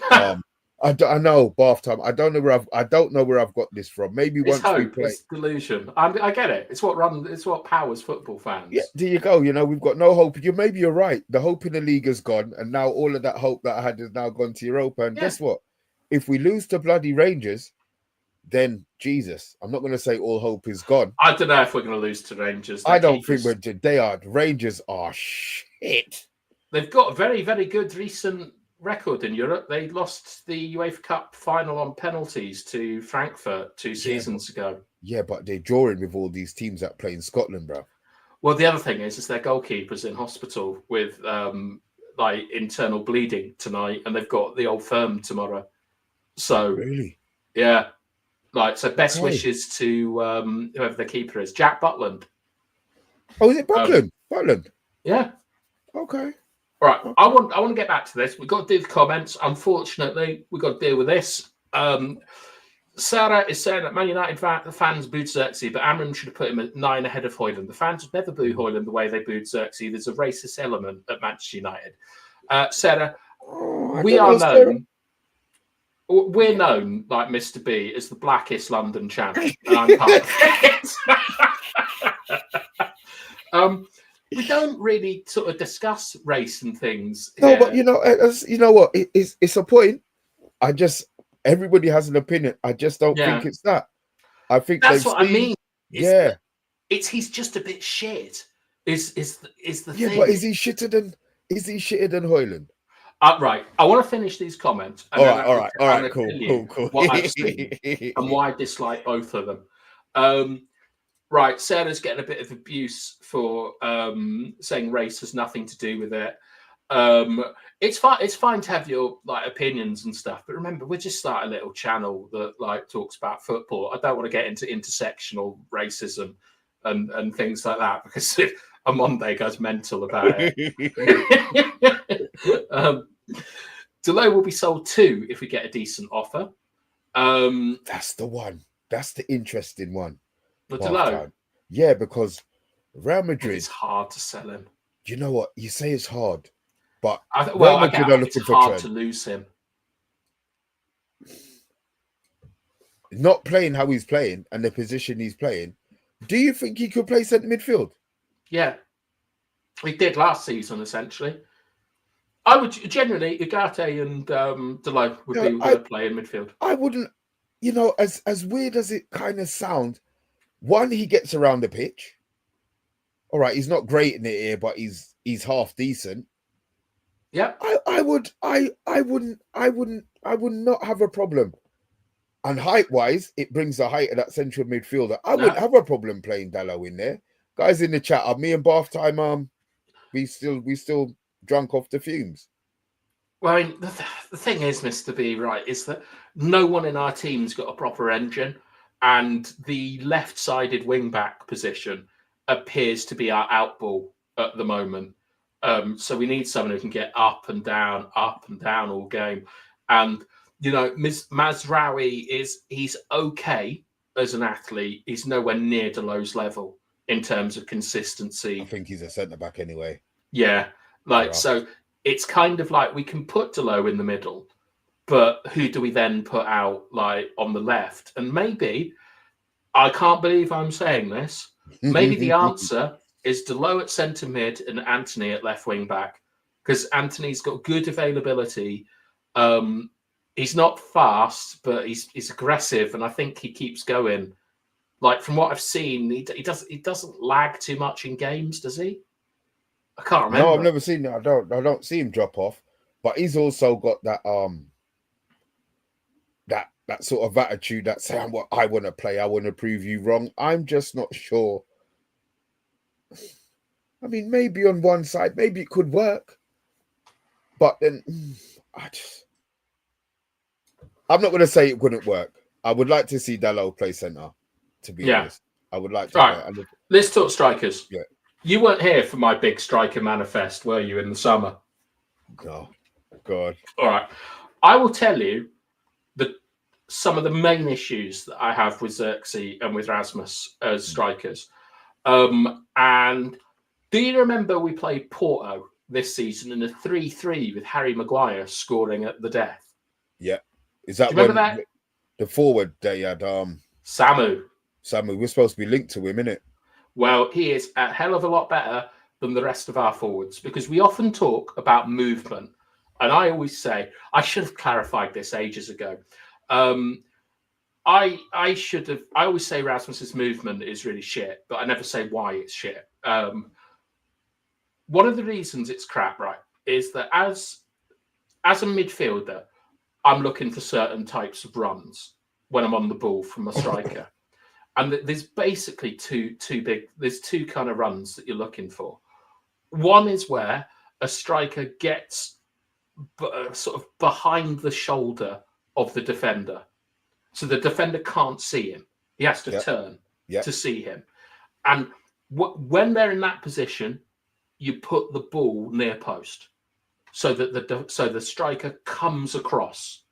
I know, bath time. I don't know where I've got this from. Maybe it's once hope, we play. It's delusion. I get it. It's what powers football fans. Yeah, there you go. We've got no hope. Maybe you're right. The hope in the league is gone, and now all of that hope that I had is now gone to Europa. And guess what? If we lose to bloody Rangers, then Jesus, I'm not going to say all hope is gone. I don't know if we're going to lose to Rangers. I don't think they are. Rangers are shit. They've got a very, very good recent record in Europe. They lost the UEFA Cup final on penalties to Frankfurt 2 seasons ago. Yeah, but they're drawing with all these teams that play in Scotland, bro. Well, the other thing is their goalkeeper's in hospital with internal bleeding tonight, and they've got the Old Firm tomorrow. So really, yeah, best wishes to whoever the keeper is, Jack Butland. Oh, is it Butland? Butland. Yeah. Okay. All right, I want to get back to this. We've got to do the comments. Unfortunately, we've got to deal with this. Sarah is saying that Man United fans booed Xerxes, but Amram should have put him at 9 ahead of Højlund. The fans would never boo Højlund the way they booed Xerxes. There's a racist element at Manchester United. Sarah, we're known, like Mr. B, as the blackest London champ, and I'm part of it. We don't really sort of discuss race and things. No, but you know what? It's a point. Everybody has an opinion. I just don't think it's that. I think that's what I mean. He's just a bit shit. Is the thing? Yeah, but is he shitter than Højlund? Right. I want to finish these comments. And all right. Cool. What I've seen and why I dislike both of them. Right, Sarah's getting a bit of abuse for saying race has nothing to do with it. It's fine to have your opinions and stuff, but remember, we're just a little channel that talks about football. I don't want to get into intersectional racism and things like that because OMONDI goes mental about it. Delay will be sold 2 if we get a decent offer. That's the one. That's the interesting one. Yeah, because Real Madrid. It's hard to sell him. You know what? You say it's hard, but Real Madrid are looking for hard to lose him. Not playing how he's playing and the position he's playing. Do you think he could play centre midfield? Yeah, he did last season essentially. I would generally Ugarte and Delay would be going to play in midfield. I wouldn't. As weird as it kind of sounds. One, he gets around the pitch. All right, he's not great in the air, but he's half decent. Yeah, I would not have a problem. And height-wise, it brings the height of that central midfielder. I wouldn't have a problem playing Dalot in there. Guys in the chat, are me and Bath Time we still drunk off the fumes. Well, I mean, the thing is, Mr. B, right, is that no one in our team's got a proper engine, and the left-sided wing-back position appears to be our outball at the moment. So we need someone who can get up and down all game. And, you know, Mazraoui he's okay as an athlete. He's nowhere near Deleu's level in terms of consistency. I think he's a centre-back anyway. Yeah, so it's kind of like we can put Deleu in the middle, but who do we then put out like on the left? And maybe, I can't believe I'm saying this, maybe the answer is Deleu at centre mid and Anthony at left wing back, because Anthony's got good availability. He's not fast, but he's aggressive, and I think he keeps going. Like from what I've seen, he doesn't lag too much in games, does he? I can't remember. No, I've never seen that. I don't see him drop off, but he's also got that that sort of attitude that saying, "What I want to play, I want to prove you wrong." I'm just not sure. I mean, maybe on one side, maybe it could work, but then I'm not going to say it wouldn't work. I would like to see Dalot play centre. To be honest, I would like to. Right. Let's talk strikers. Yeah. You weren't here for my big striker manifest, were you, in the summer? Oh, God. All right. I will tell you some of the main issues that I have with Xerxes and with Rasmus as strikers. And do you remember we played Porto this season in a 3-3 with Harry Maguire scoring at the death? Yeah. Is that when that? The forward they had Samu. We're supposed to be linked to him, innit? Well, he is a hell of a lot better than the rest of our forwards, because we often talk about movement. And I always say, I should have clarified this ages ago. I always say Rasmus's movement is really shit, but I never say why it's shit. One of the reasons it's crap, right, is that as a midfielder, I'm looking for certain types of runs when I'm on the ball from a striker. And there's basically two kind of runs that you're looking for. One is where a striker gets sort of behind the shoulder of the defender. So the defender can't see him. He has to turn to see him. And when they're in that position, you put the ball near post so that the striker comes across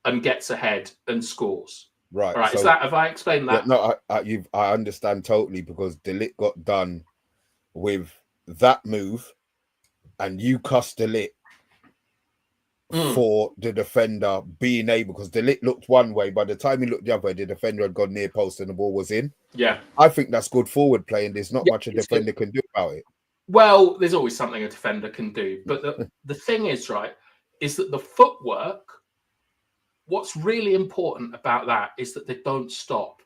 and gets ahead and scores. Right. Right. So, have I explained that? Yeah, no, I understand totally, because De Ligt got done with that move, and you cussed De Ligt for the defender being able, because De Ligt looked one way. By the time he looked the other way, the defender had gone near post and the ball was in. Yeah. I think that's good forward play, and there's not much a defender can do about it. Well, there's always something a defender can do. But the thing is, right, is that the footwork, what's really important about that is that they don't stop,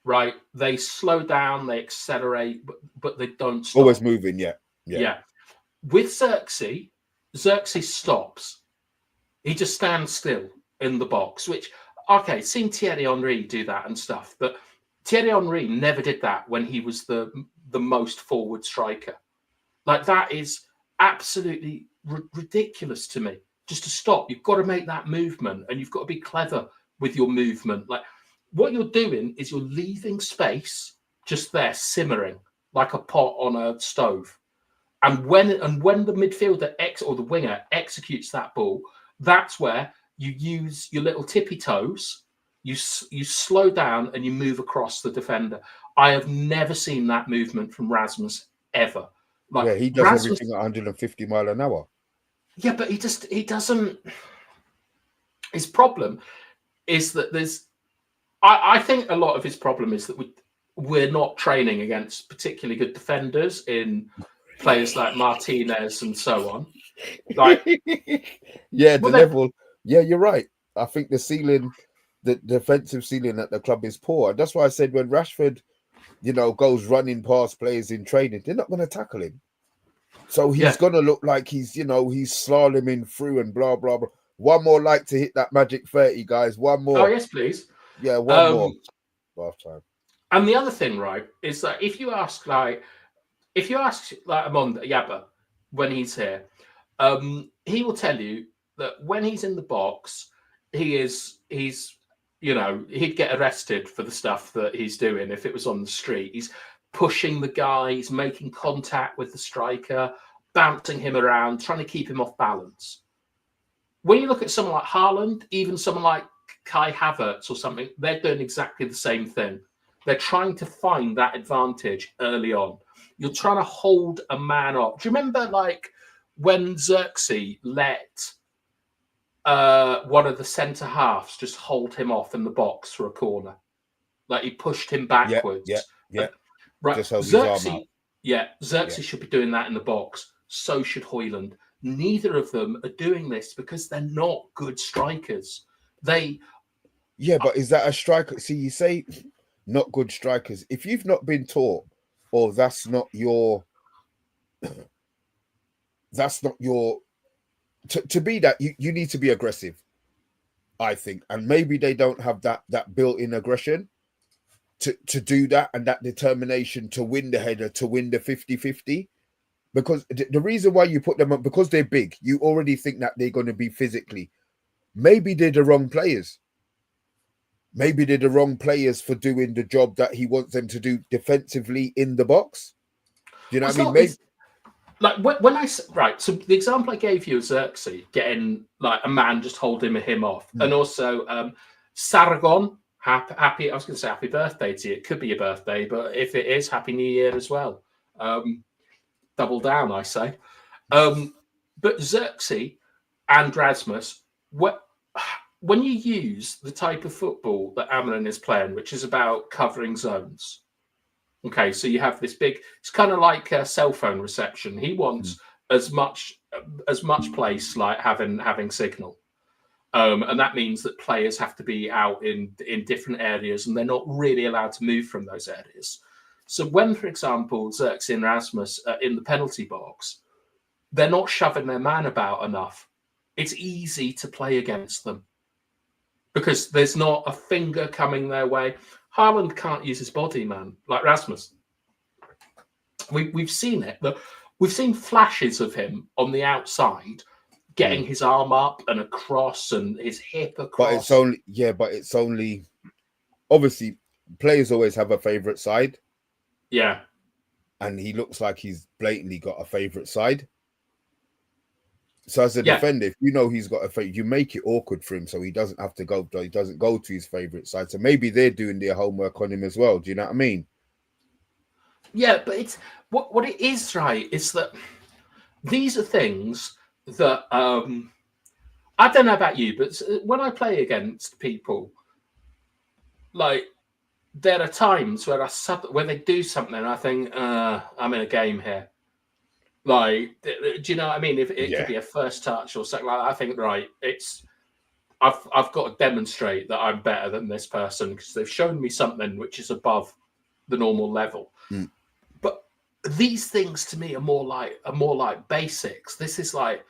right? They slow down, they accelerate, but they don't stop. Always moving, yeah. With Xerxes stops. He just stands still in the box, which, okay, seen Thierry Henry do that and stuff, but Thierry Henry never did that when he was the most forward striker. Like, that is absolutely ridiculous to me. Just to stop, you've got to make that movement, and you've got to be clever with your movement. Like, what you're doing is you're leaving space just there simmering like a pot on a stove. And when the midfielder or the winger executes that ball, that's where you use your little tippy toes. You slow down and you move across the defender. I have never seen that movement from Rasmus ever. Like, he does everything at 150 mile an hour. Yeah, but he doesn't. His problem is that I think a lot of his problem is that we're not training against particularly good defenders in players like Martinez and so on. Like, level. Yeah, you're right. I think the ceiling, the defensive ceiling at the club is poor. That's why I said when Rashford, goes running past players in training, they're not going to tackle him. So he's going to look like he's slaloming through and blah, blah, blah. One more like to hit that magic 30, guys. One more. Oh, yes, please. Yeah, one more. Bath time. And the other thing, right, is that if you ask Omondi, Yaba, when he's here. He will tell you that when he's in the box, he's he'd get arrested for the stuff that he's doing if it was on the street. He's pushing the guy, he's making contact with the striker, bouncing him around, trying to keep him off balance. When you look at someone like Haaland, even someone like Kai Havertz or something, they're doing exactly the same thing. They're trying to find that advantage early on. You're trying to hold a man up. Do you remember, like, when Xerxes let one of the centre halves just hold him off in the box for a corner? Like, he pushed him backwards. Yeah. Right. Just hold his arm out. Xerxes should be doing that in the box. So should Højlund. Neither of them are doing this because they're not good strikers. But is that a striker? See, you say not good strikers. If you've not been taught, or that's not your to be that, you need to be aggressive, I think. And maybe they don't have that built-in aggression to do that, and that determination to win the header, to win the 50-50. Because the reason why you put them up, because they're big, you already think that they're going to be physically. Maybe they're the wrong players. Maybe they're the wrong players for doing the job that he wants them to do defensively in the box. Do you know what I mean? Maybe, like when I right. So the example I gave you is Xerxes getting like a man just holding him off, and also Saragon. Happy. I was going to say happy birthday to you. It could be your birthday, but if it is, happy New Year as well. Double down, I say. But Xerxes and Rasmus, when you use the type of football that Amelin is playing, which is about covering zones. Okay, so you have this big. It's kind of like a cell phone reception. He wants as much place like having signal, and that means that players have to be out in different areas, and they're not really allowed to move from those areas. So when, for example, Xerxes and Rasmus are in the penalty box, they're not shoving their man about enough. It's easy to play against them because there's not a finger coming their way. Haaland can't use his body, man, like Rasmus. We've seen it. We've seen flashes of him on the outside getting his arm up and across and his hip across. But it's only obviously players always have a favourite side. Yeah. And he looks like he's blatantly got a favourite side. So as a defender, if you know he's got a favorite, you make it awkward for him so he doesn't have to go. He doesn't go to his favourite side. So maybe they're doing their homework on him as well. Do you know what I mean? Yeah, but it's what it is, right? Is that these are things that I don't know about you, but when I play against people, like, there are times where when they do something, I think, I'm in a game here. Like, do you know what I mean? If it could be a first touch or something like that, I think, right, I've got to demonstrate that I'm better than this person because they've shown me something which is above the normal level. But these things to me are more like basics. This is like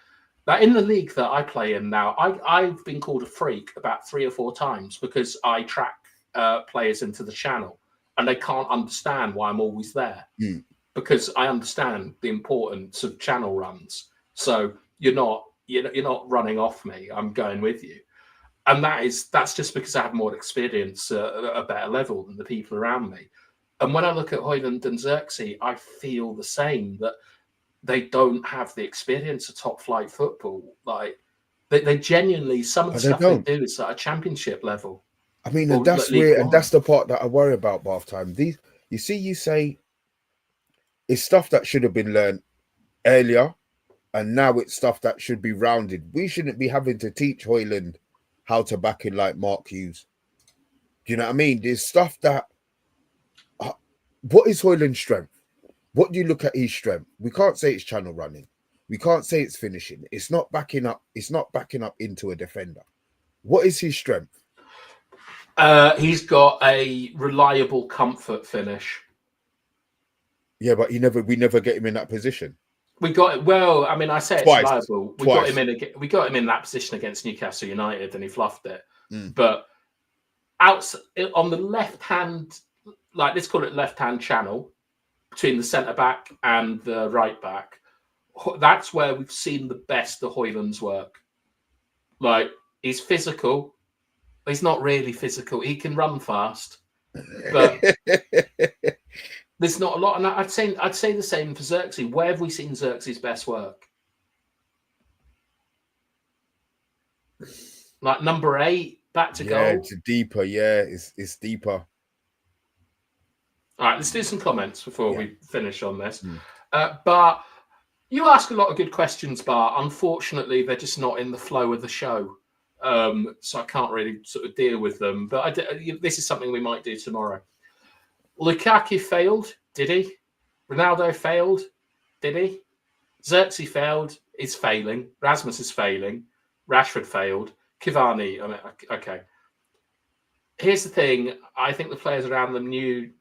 in the league that I play in now, I've been called a freak about 3 or 4 times because I track players into the channel and they can't understand why I'm always there because I understand the importance of channel runs. So you're not running off me. I'm going with you. And that's just because I have more experience at a better level than the people around me. And when I look at Højlund and Xerxes, I feel the same, that they don't have the experience of top flight football. Like they genuinely, some of the stuff they do is at a championship level. I mean, and that's the part that I worry about, Bath Time. You say it's stuff that should have been learned earlier, and now it's stuff that should be rounded. We shouldn't be having to teach Højlund how to back in like Mark Hughes. Do you know what I mean? There's stuff that. What is Højlund's strength? What do you look at his strength? We can't say it's channel running. We can't say it's finishing. It's not backing up. It's not backing up into a defender. What is his strength? He's got a reliable comfort finish. Yeah, but we never get him in that position. We got it. Well, I mean, I say it's reliable. We got him in that position against Newcastle United, and he fluffed it. But outside on the left hand, like let's call it left hand channel between the centre back and the right back, that's where we've seen the best the Hoylands work. Like, he's physical. He's not really physical. He can run fast, but there's not a lot. And I'd say the same for Xerxes. Where have we seen Xerxes' best work? Like number 8, back to goal. Yeah, it's deeper. Yeah, it's deeper. All right, let's do some comments before we finish on this. But you ask a lot of good questions, Bart. Unfortunately, they're just not in the flow of the show. So I can't really sort of deal with them. But this is something we might do tomorrow. Lukaku failed, did he? Ronaldo failed, did he? Xerxes failed, is failing. Rasmus is failing. Rashford failed. Cavani, I mean, okay. Here's the thing. I think the players around them knew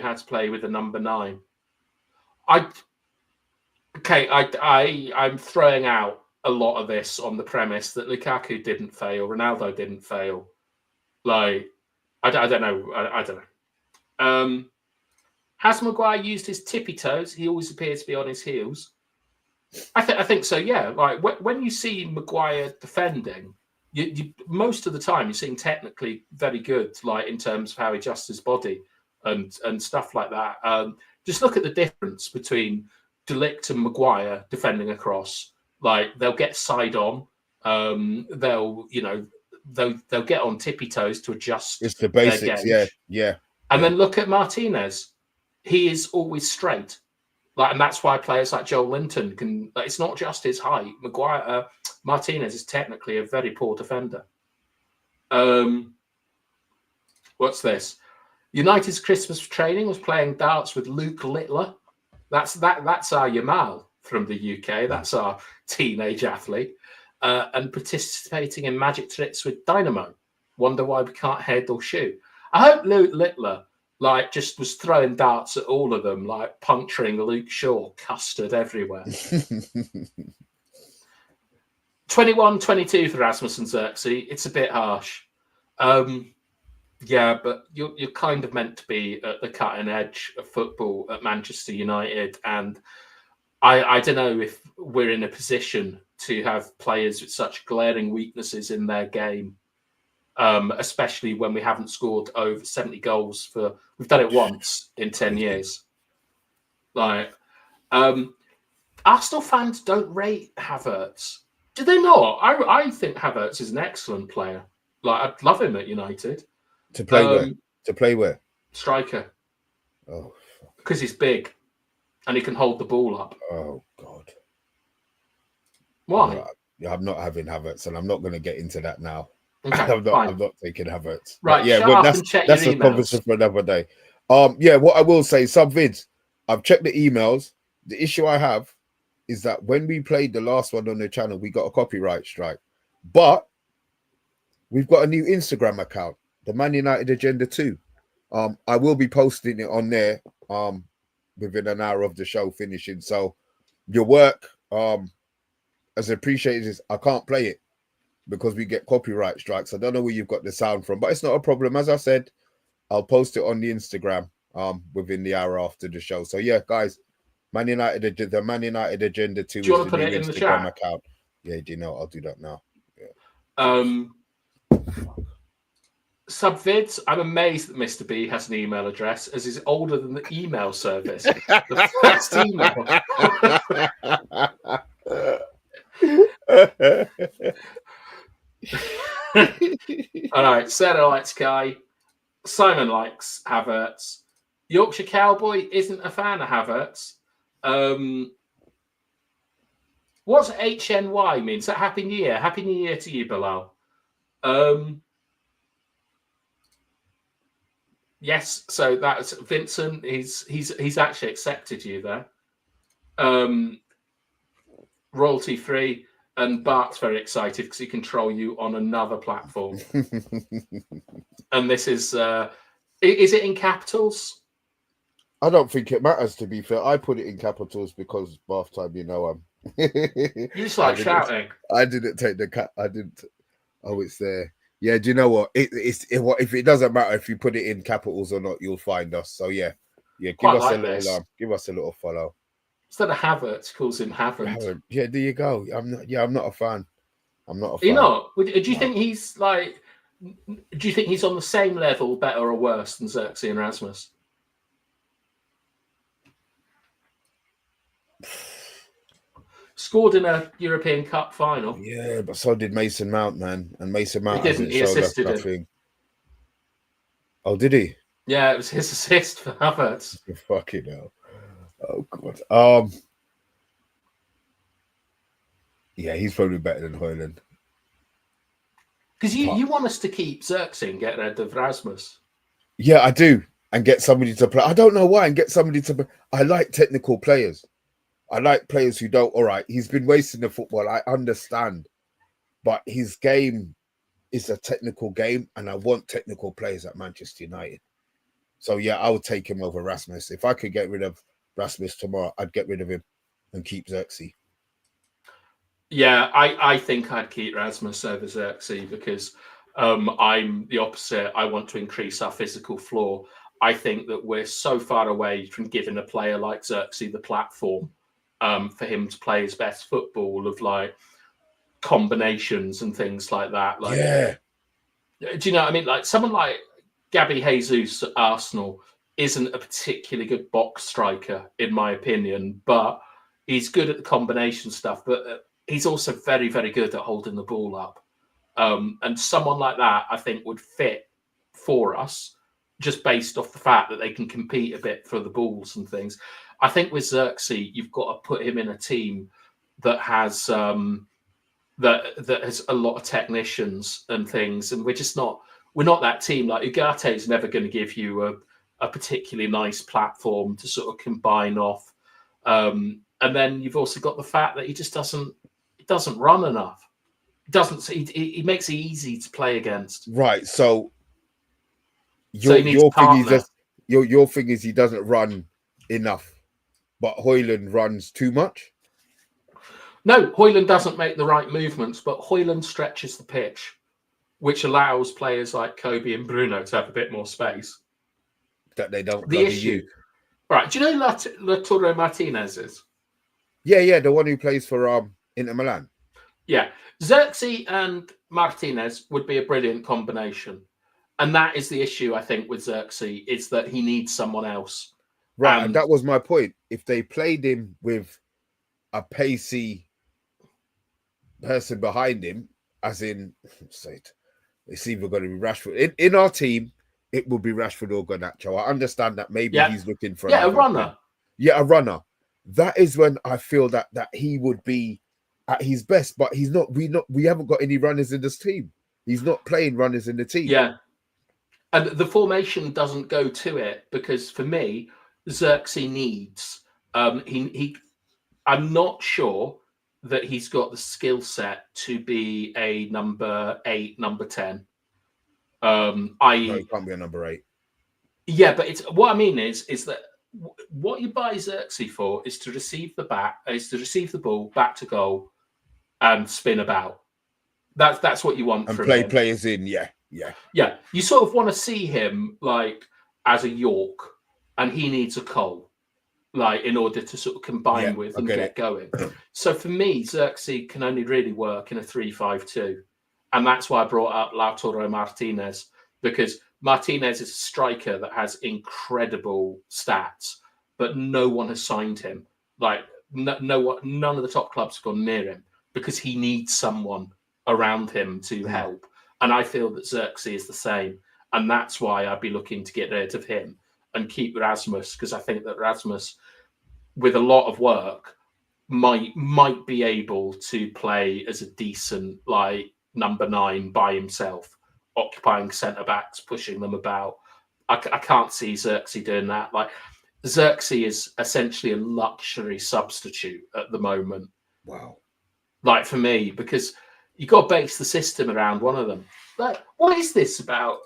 how to play with a number 9. I'm throwing out a lot of this on the premise that Lukaku didn't fail, Ronaldo didn't fail. Like, I don't know. I don't know. Has Maguire used his tippy toes? He always appears to be on his heels. I think so. Yeah. Like when you see Maguire defending, you most of the time you're seeing technically very good, like in terms of how he adjusts his body and stuff like that. Just look at the difference between De Ligt and Maguire defending across. Like they'll get side on, they'll get on tippy toes to adjust. It's the basics, yeah. And then look at Martinez; he is always straight, and that's why players like Joel Linton can. It's not just his height. Martinez is technically a very poor defender. What's this? United's Christmas training was playing darts with Luke Littler. That's our Yamal from the UK. That's our teenage athlete. And participating in magic tricks with Dynamo. Wonder why we can't head or shoot. I hope Luke Littler just was throwing darts at all of them, like puncturing Luke Shaw, custard everywhere. 21-22 for Rasmus and Xerxes. It's a bit harsh. Yeah, but you're kind of meant to be at the cutting edge of football at Manchester United, and I don't know if we're in a position to have players with such glaring weaknesses in their game, especially when we haven't scored over 70 goals we've done it once in 10 years. Arsenal fans don't rate Havertz. Do they not? I think Havertz is an excellent player. I'd love him at United. To play where? To play where? Striker. Oh, because he's big and he can hold the ball up. Oh God. Why? I'm not having Havertz, and I'm not going to get into that now. Okay, I'm not taking Havertz. Right. But yeah, that's a conversation for another day. Yeah. What I will say, some vids. I've checked the emails. The issue I have is that when we played the last one on the channel, we got a copyright strike, but we've got a new Instagram account, the Man United Agenda 2. I will be posting it on there within an hour of the show finishing. So your work, as appreciated as I can't play it because we get copyright strikes. I don't know where you've got the sound from, but it's not a problem. As I said, I'll post it on the Instagram within the hour after the show. So yeah, guys, the Man United Agenda 2 do you want is to put the it new in the Instagram chat? account. Yeah, do you know? I'll do that now. Yeah. Subvids, I'm amazed that Mr. B has an email address as he's older than the email service. The first email. All right, Sarah likes Kai. Simon likes Havertz. Yorkshire Cowboy isn't a fan of Havertz. What's HNY mean? Is that Happy New Year? Happy New Year to you, Bilal. Yes, so that's Vincent. He's actually accepted you there. Royalty free, and Bart's very excited because he can troll you on another platform. And this is it in capitals? I don't think it matters, to be fair. I put it in capitals because bath time, you just like shouting. I didn't take the cat. I didn't. Oh, it's there. Yeah, do you know what? If it doesn't matter if you put it in capitals or not, you'll find us. So yeah, give us a little follow. Instead of Havertz, calls him Havertz. Yeah, there you go. I'm not a fan. I'm not a fan. You're not? Do you think he's like? Do you think he's on the same level, better or worse than Xerxes and Rasmus? Scored in a European Cup final. Yeah, but so did Mason Mount, man. And Mason Mount didn't. He assisted him. Oh, did he? Yeah, it was his assist for Havertz. Fucking hell. Oh God. Yeah, he's probably better than Højlund. Because you want us to keep Xerxes and get rid of Rasmus. Yeah, I do. And get somebody to play. I don't know why. And get somebody to play. I like technical players. I like players who don't. All right, he's been wasting the football. I understand. But his game is a technical game. And I want technical players at Manchester United. So, yeah, I would take him over Rasmus. If I could get rid of Rasmus tomorrow, I'd get rid of him and keep Xerxes. Yeah, I think I'd keep Rasmus over Xerxes because I'm the opposite. I want to increase our physical floor. I think that we're so far away from giving a player like Xerxes the platform for him to play his best football of like combinations and things like that. Like, yeah. Do you know what I mean? Like someone like Gabby Jesus at Arsenal isn't a particularly good box striker, in my opinion, but he's good at the combination stuff. But he's also very, very good at holding the ball up. And someone like that, I think, would fit for us just based off the fact that they can compete a bit for the balls and things. I think with Xerxes, you've got to put him in a team that has that has a lot of technicians and things. And we're not that team. Like Ugarte is never going to give you a particularly nice platform to sort of combine off. And then you've also got the fact that he just doesn't run enough. He makes it easy to play against. Right. So your thing is he doesn't run enough, but Højlund runs too much. No, Højlund doesn't make the right movements, but Højlund stretches the pitch, which allows players like Kobe and Bruno to have a bit more space. That they don't. The issue, right? Do you know Lautaro Martinez is? Yeah, the one who plays for Inter Milan. Yeah, Xerxes and Martinez would be a brilliant combination, and that is the issue I think with Xerxes is that he needs someone else. Right, and that was my point. If they played him with a pacey person behind him, as in, it's either going to be Rashford. In our team, it will be Rashford or Garnacho. I understand that maybe he's looking for a runner. Yeah, a runner. That is when I feel that he would be at his best, but he's not. We haven't got any runners in this team. He's not playing runners in the team. Yeah, and the formation doesn't go to it because for me, Xerxes needs. I'm not sure that he's got the skill set to be a number 8, number 10. No, he can't be a number 8. Yeah, but it's what I mean is that what you buy Xerxes for is to receive the ball back to goal and spin about. That's what you want and from play him. Players in. Yeah. You sort of want to see him like as a York, and he needs a Cole, like in order to sort of combine with and get going. So for me, Xerxes can only really work in a 3-5-2, and that's why I brought up Lautaro Martinez, because Martinez is a striker that has incredible stats, but no one has signed him. Like none of the top clubs have gone near him because he needs someone around him to help. And I feel that Xerxes is the same, and that's why I'd be looking to get rid of him and keep Rasmus, because I think that Rasmus, with a lot of work, might be able to play as a decent like number 9 by himself, occupying centre backs, pushing them about. I can't see Xerxes doing that. Like Xerxes is essentially a luxury substitute at the moment. Wow. Like for me, because you got to base the system around one of them. Like, what is this about?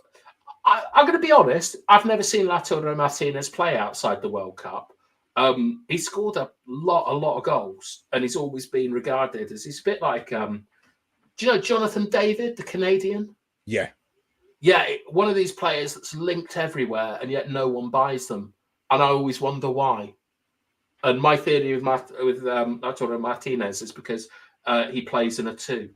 I'm going to be honest. I've never seen Lautaro Martinez play outside the World Cup. He scored a lot of goals, and he's always been regarded as he's a bit like. Do you know Jonathan David, the Canadian? Yeah, one of these players that's linked everywhere, and yet no one buys them. And I always wonder why. And my theory with Lautaro Martinez is because he plays in a 2.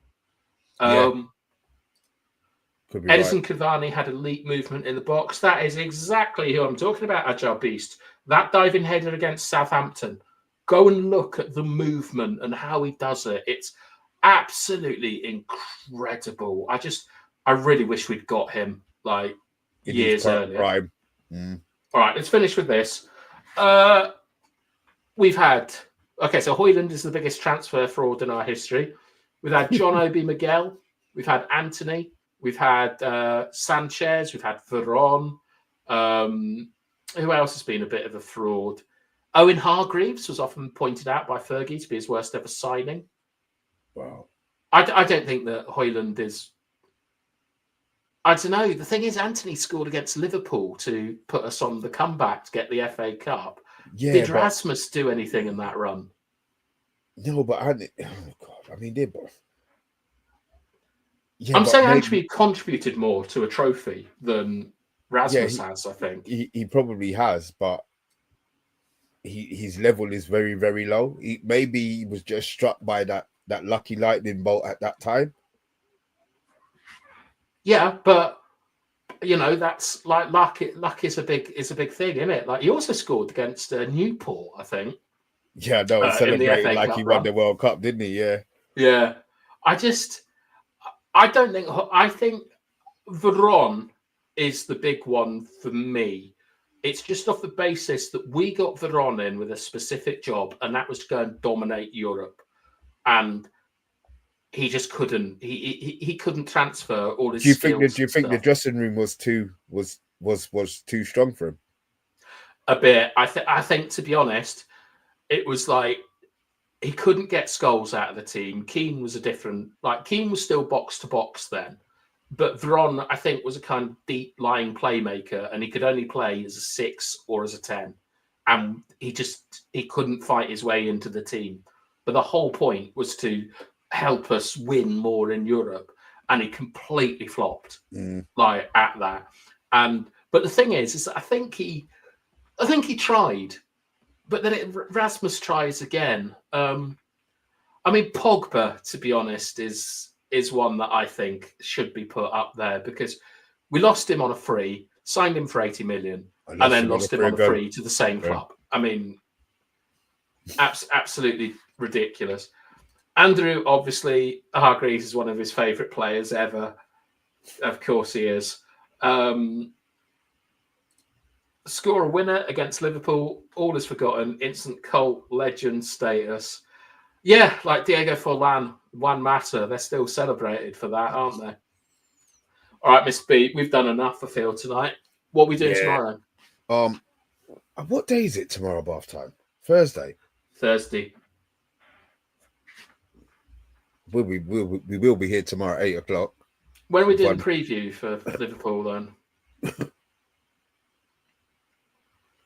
Could be Edison right. Cavani had elite movement in the box. That is exactly who I'm talking about, Agile Beast. That diving header against Southampton. Go and look at the movement and how he does it. It's absolutely incredible. I really wish we'd got him like In years his earlier. prime. All right, let's finish with this. We've had, so Højlund is the biggest transfer fraud in our history. We've had John Obi Miguel. We've had Anthony. We've had Sanchez. We've had Veron. Who else has been a bit of a fraud? Owen Hargreaves was often pointed out by Fergie to be his worst ever signing. Wow. I don't think that Højlund is... I don't know. The thing is, Anthony scored against Liverpool to put us on the comeback to get the FA Cup. Yeah, Did Rasmus do anything in that run? No, but I mean, they both. Yeah, I'm saying Anthony contributed more to a trophy than Rasmus has, I think. He probably has, but his level is very, very low. Maybe he was just struck by that lucky lightning bolt at that time. Yeah, but that's like luck is a big thing, isn't it? Like he also scored against Newport, I think. Yeah, no, celebrated like he won the World Cup, didn't he? Yeah. Yeah. I think Veron is the big one for me. It's just off the basis that we got Veron in with a specific job, and that was to go and dominate Europe. And he just couldn't. He couldn't transfer all his skills. Do you think the dressing room was too strong for him? A bit. I think, to be honest, it was like he couldn't get Scholes out of the team. Keane was Keane was still box to box then, but Veron, I think, was a kind of deep lying playmaker, and he could only play as a 6 or as a 10, and he couldn't fight his way into the team. But the whole point was to help us win more in Europe, and he completely flopped at that. But the thing is I think he tried, but then Rasmus tries again. I mean, Pogba, to be honest, is one that I think should be put up there, because we lost him on a free, signed him for 80 million, and then lost him on a free to the same club. I mean, absolutely ridiculous. Andrew, obviously, Hargreaves is one of his favourite players ever. Of course he is. Score a winner against Liverpool, all is forgotten, instant cult legend status. Yeah, like Diego Forlan, Juan Mata, they're still celebrated for that, aren't they? All right, Mr. B, we've done enough, I feel, tonight. What are we doing tomorrow? What day is it tomorrow, bath time? Thursday. We will be here tomorrow at 8 o'clock. When are we doing preview for Liverpool then?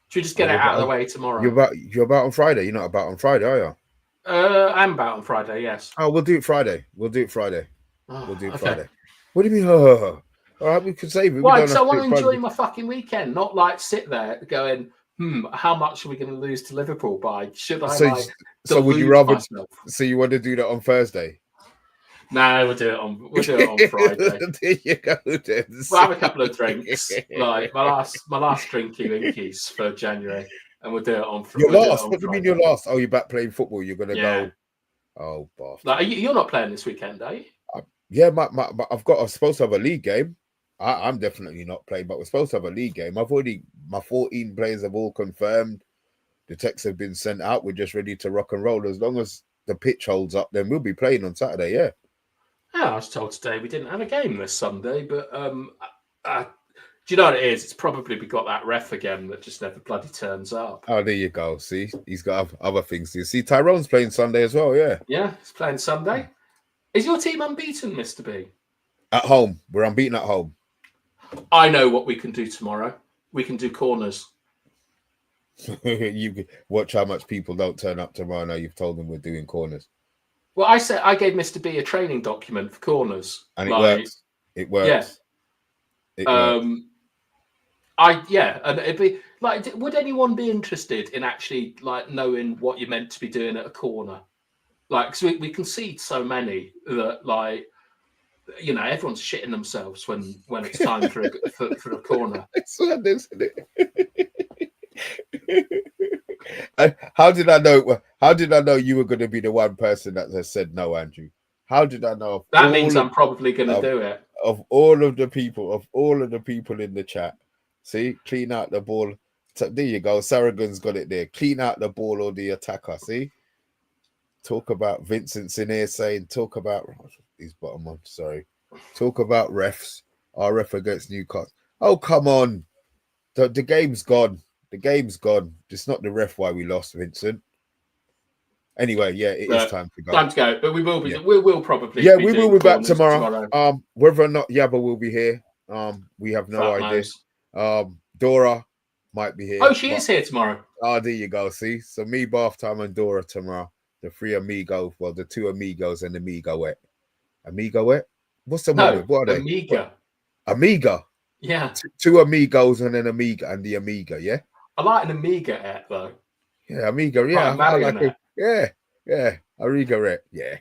Should we just get it out of the way tomorrow? You're about on Friday. You're not about on Friday, are you? I'm about on Friday, yes. Oh, we'll do it Friday. We'll do it Friday. Friday. What do you mean? All right, we can save it. Why? Because I want to enjoy my fucking weekend, not like sit there going, how much are we going to lose to Liverpool by? Should I so would you rather myself? So you want to do that on Thursday? No, we'll do it on Friday. There you go. Then. We'll have a couple of drinks, like my last drinky winkies for January, and we'll do it on Friday. Your last? What do you mean your last? Oh, you're back playing football. You're gonna go. Oh, bath. Like, you're not playing this weekend, are you? Yeah, I'm supposed to have a league game. I'm definitely not playing, but we're supposed to have a league game. My 14 players have all confirmed. The texts have been sent out. We're just ready to rock and roll. As long as the pitch holds up, then we'll be playing on Saturday. Yeah. I was told today we didn't have a game this Sunday, but do you know what it is? It's probably we got that ref again that just never bloody turns up. Oh, there you go. See, he's got other things to see. Tyrone's playing Sunday as well. Yeah. Yeah, he's playing Sunday. Is your team unbeaten, Mr. B? At home, we're unbeaten at home. I know what we can do tomorrow. We can do corners. You watch how much people don't turn up tomorrow. Now you've told them we're doing corners. Well, I gave Mr. B a training document for corners, and it works. It works. Yeah. It works. And it'd be Like, would anyone be interested in actually like knowing what you're meant to be doing at a corner? Like, because we can see so many that, like, you know, everyone's shitting themselves when it's time for a corner. It's madness, isn't it? How did I know? How did I know you were going to be the one person that has said no, Andrew? How did I know? That means I'm probably going to do it. Of all of the people in the chat, see, clean out the ball. So there you go. Sarragon's got it there. Clean out the ball or the attacker. See, talk about Vincent's in here saying, talk about his bottom one. Sorry, talk about refs. Our ref against Newcastle. Oh, come on. The game's gone. The game's gone. It's not the ref why we lost, Vincent. Anyway, yeah, it is time to go. Time to go. But we will be. Yeah. We will probably. Yeah, we will be back tomorrow. Whether or not Yabba will be here, we have no idea. Dora might be here. Oh, she is here tomorrow. Oh, there you go. See, so me, Bath Time, and Dora tomorrow. The three amigos. Well, the two amigos and Amigoette. Amigoette? What's the name? What are they? Amiga. Amiga. Yeah. Two amigos and an Amiga and the Amiga. Yeah. I like an Amiga though. Yeah, Amiga. Yeah, I like it. Yeah, yeah. Amiga. Yeah.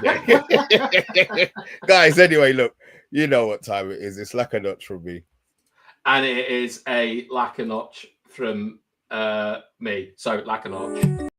Yeah. Guys, anyway, look, you know what time it is. It's like a notch from me. And it is a lack a notch from me. So lack a notch.